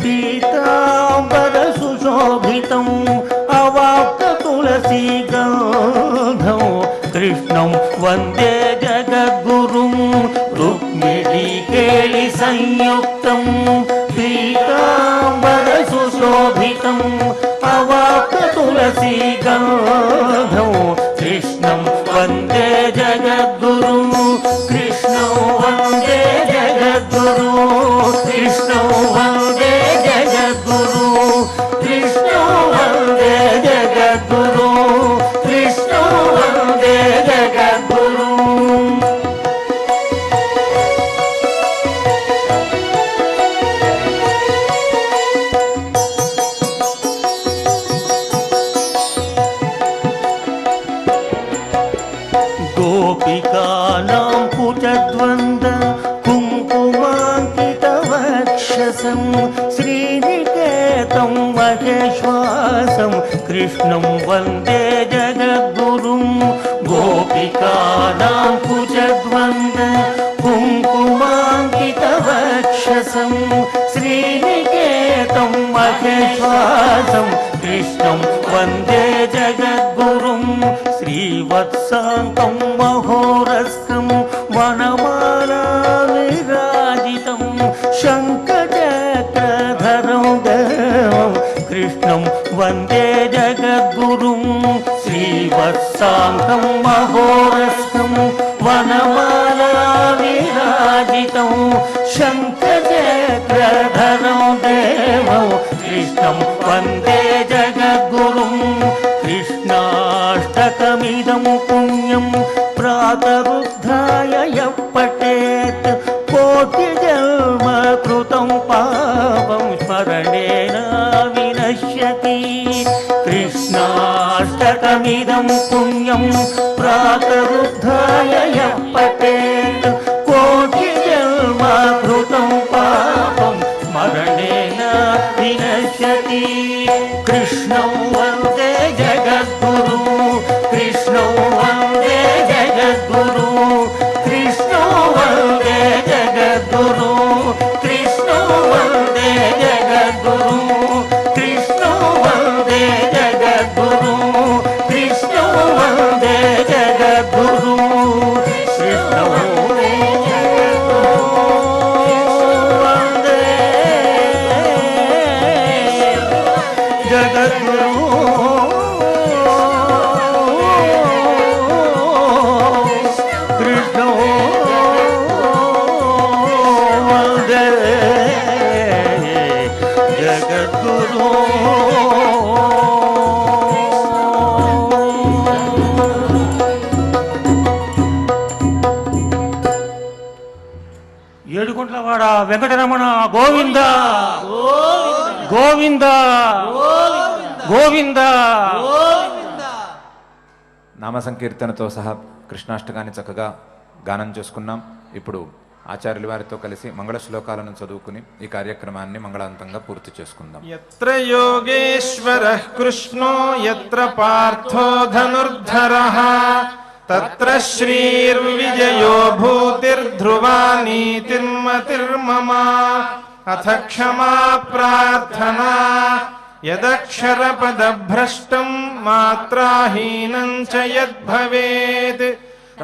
పీతాంబర సుశోభితం అవాప్త తులసీ గంధం కృష్ణం వందే జగద్గురుం రుక్మిణీకేళి సంయుక్తం పీతాంబర సుశోభితం అవాప్త తులసీ గంధం కృష్ణం వందే జగద్గురుం కృష్ణం వందే జగద్గురు కృష్ణం వందే జగద్గురు కృష్ణం వందే జగద్గురు కృష్ణం వందే జగద్గురు గోపికానాం కుచద్వంద కుంకుమాంకితవక్షసం శ్రీనికేతం మహేశ్వాసం కృష్ణం వందే జగద్గురుం గోపికానాం కుచద్వంద కుంకుమాంకితవక్షసం శ్రీనికేతం మహేశ్వాసం కృష్ణం వందే జగద్గురుం శ్రీవత్సాంతం మహోరస్కం వనమాలా విరాజితం శంఖచక్రధరం कृष्णं वन्दे जगद्गुरुं श्रीवत्साङ्गं महोरस्कं वनमालाविराजितं शङ्खचक्रधरं देवं कृष्णं वन्दे जगद्गुरुं कृष्णाष्टकमिदं पुण्यं प्रातरुद्धाय यः पठेत् कोटिजन्म कृतं पापं स्मरणेन विनश्यति कृष्णाष्टकमिदं पुण्यं प्रातरुद्धाय यः पठेत् कोटिजन्म कृतं पापं स्मरणेन विनश्यति कृष्णं वन्दे जगद्गुरुं कृष्णं वन्दे जगद्गुरुं कृष्णं वन्दे जगद्गुरुं कृष्णं वन्दे जगद्गुरुं कृष्णं वन्दे जगद्गुरुं कृष्णं वन्दे जगद्गुरुं कृष्णं वन्दे जगद्गुरुं कृष्ण वन्दे जगद्गुरुं ఏడుకొండలవాడ వెంకటరమణ గోవింద గోవింద గోవింద నామ సంకీర్తనతో సహా కృష్ణాష్టకాన్ని చక్కగా గానం చేసుకున్నాం. ఇప్పుడు ఆచార్యుల వారితో కలిసి మంగళ శ్లోకాలను చదువుకుని ఈ కార్యక్రమాన్ని మంగళాంతంగా పూర్తి చేసుకుందాం. यत्र योगेश्वरः कृष्णो यत्र पार्थो धनुर्धरः तत्र श्रीर्विजयो भूतिर्ध्रुवा नीतिर्मतिर्मम अथ क्षमा प्रार्थना यदक्षरपदभ्रष्टं मात्राहीनं च यद्भवेत्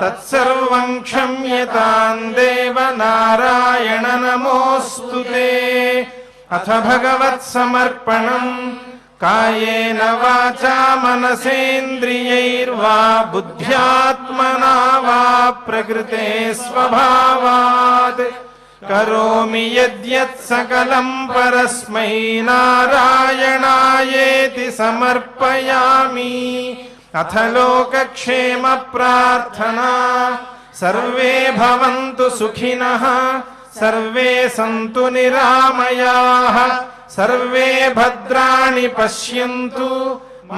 तत्सर्वं क्षम्यतां देव नारायण नमोऽस्तु ते। अथ भगवत्समर्पणम् कायेन वाचा मनसेन्द्रियैर्वा बुद्ध्यात्मना वा प्रकृते स्वभावात् करोमि यद्यत् सकलं परस्मै नारायणायेति समर्पयामि। अथ लोकक्षेम प्रार्थना सर्वे भवन्तु सुखिनः सर्वे सन्तु निरामयाः सर्वे भद्राणि पश्यन्तु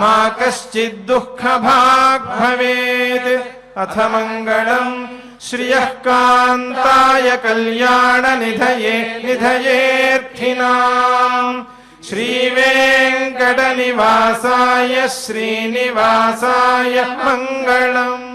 मा कश्चित् दुःखभाग् भवेत्। अथ मङ्गलम् श्रियः कान्ताय कल्याणनिधये निधयेऽर्थिनाम् श्रीवेङ्कटनिवासाय श्रीनिवासाय मङ्गलम्।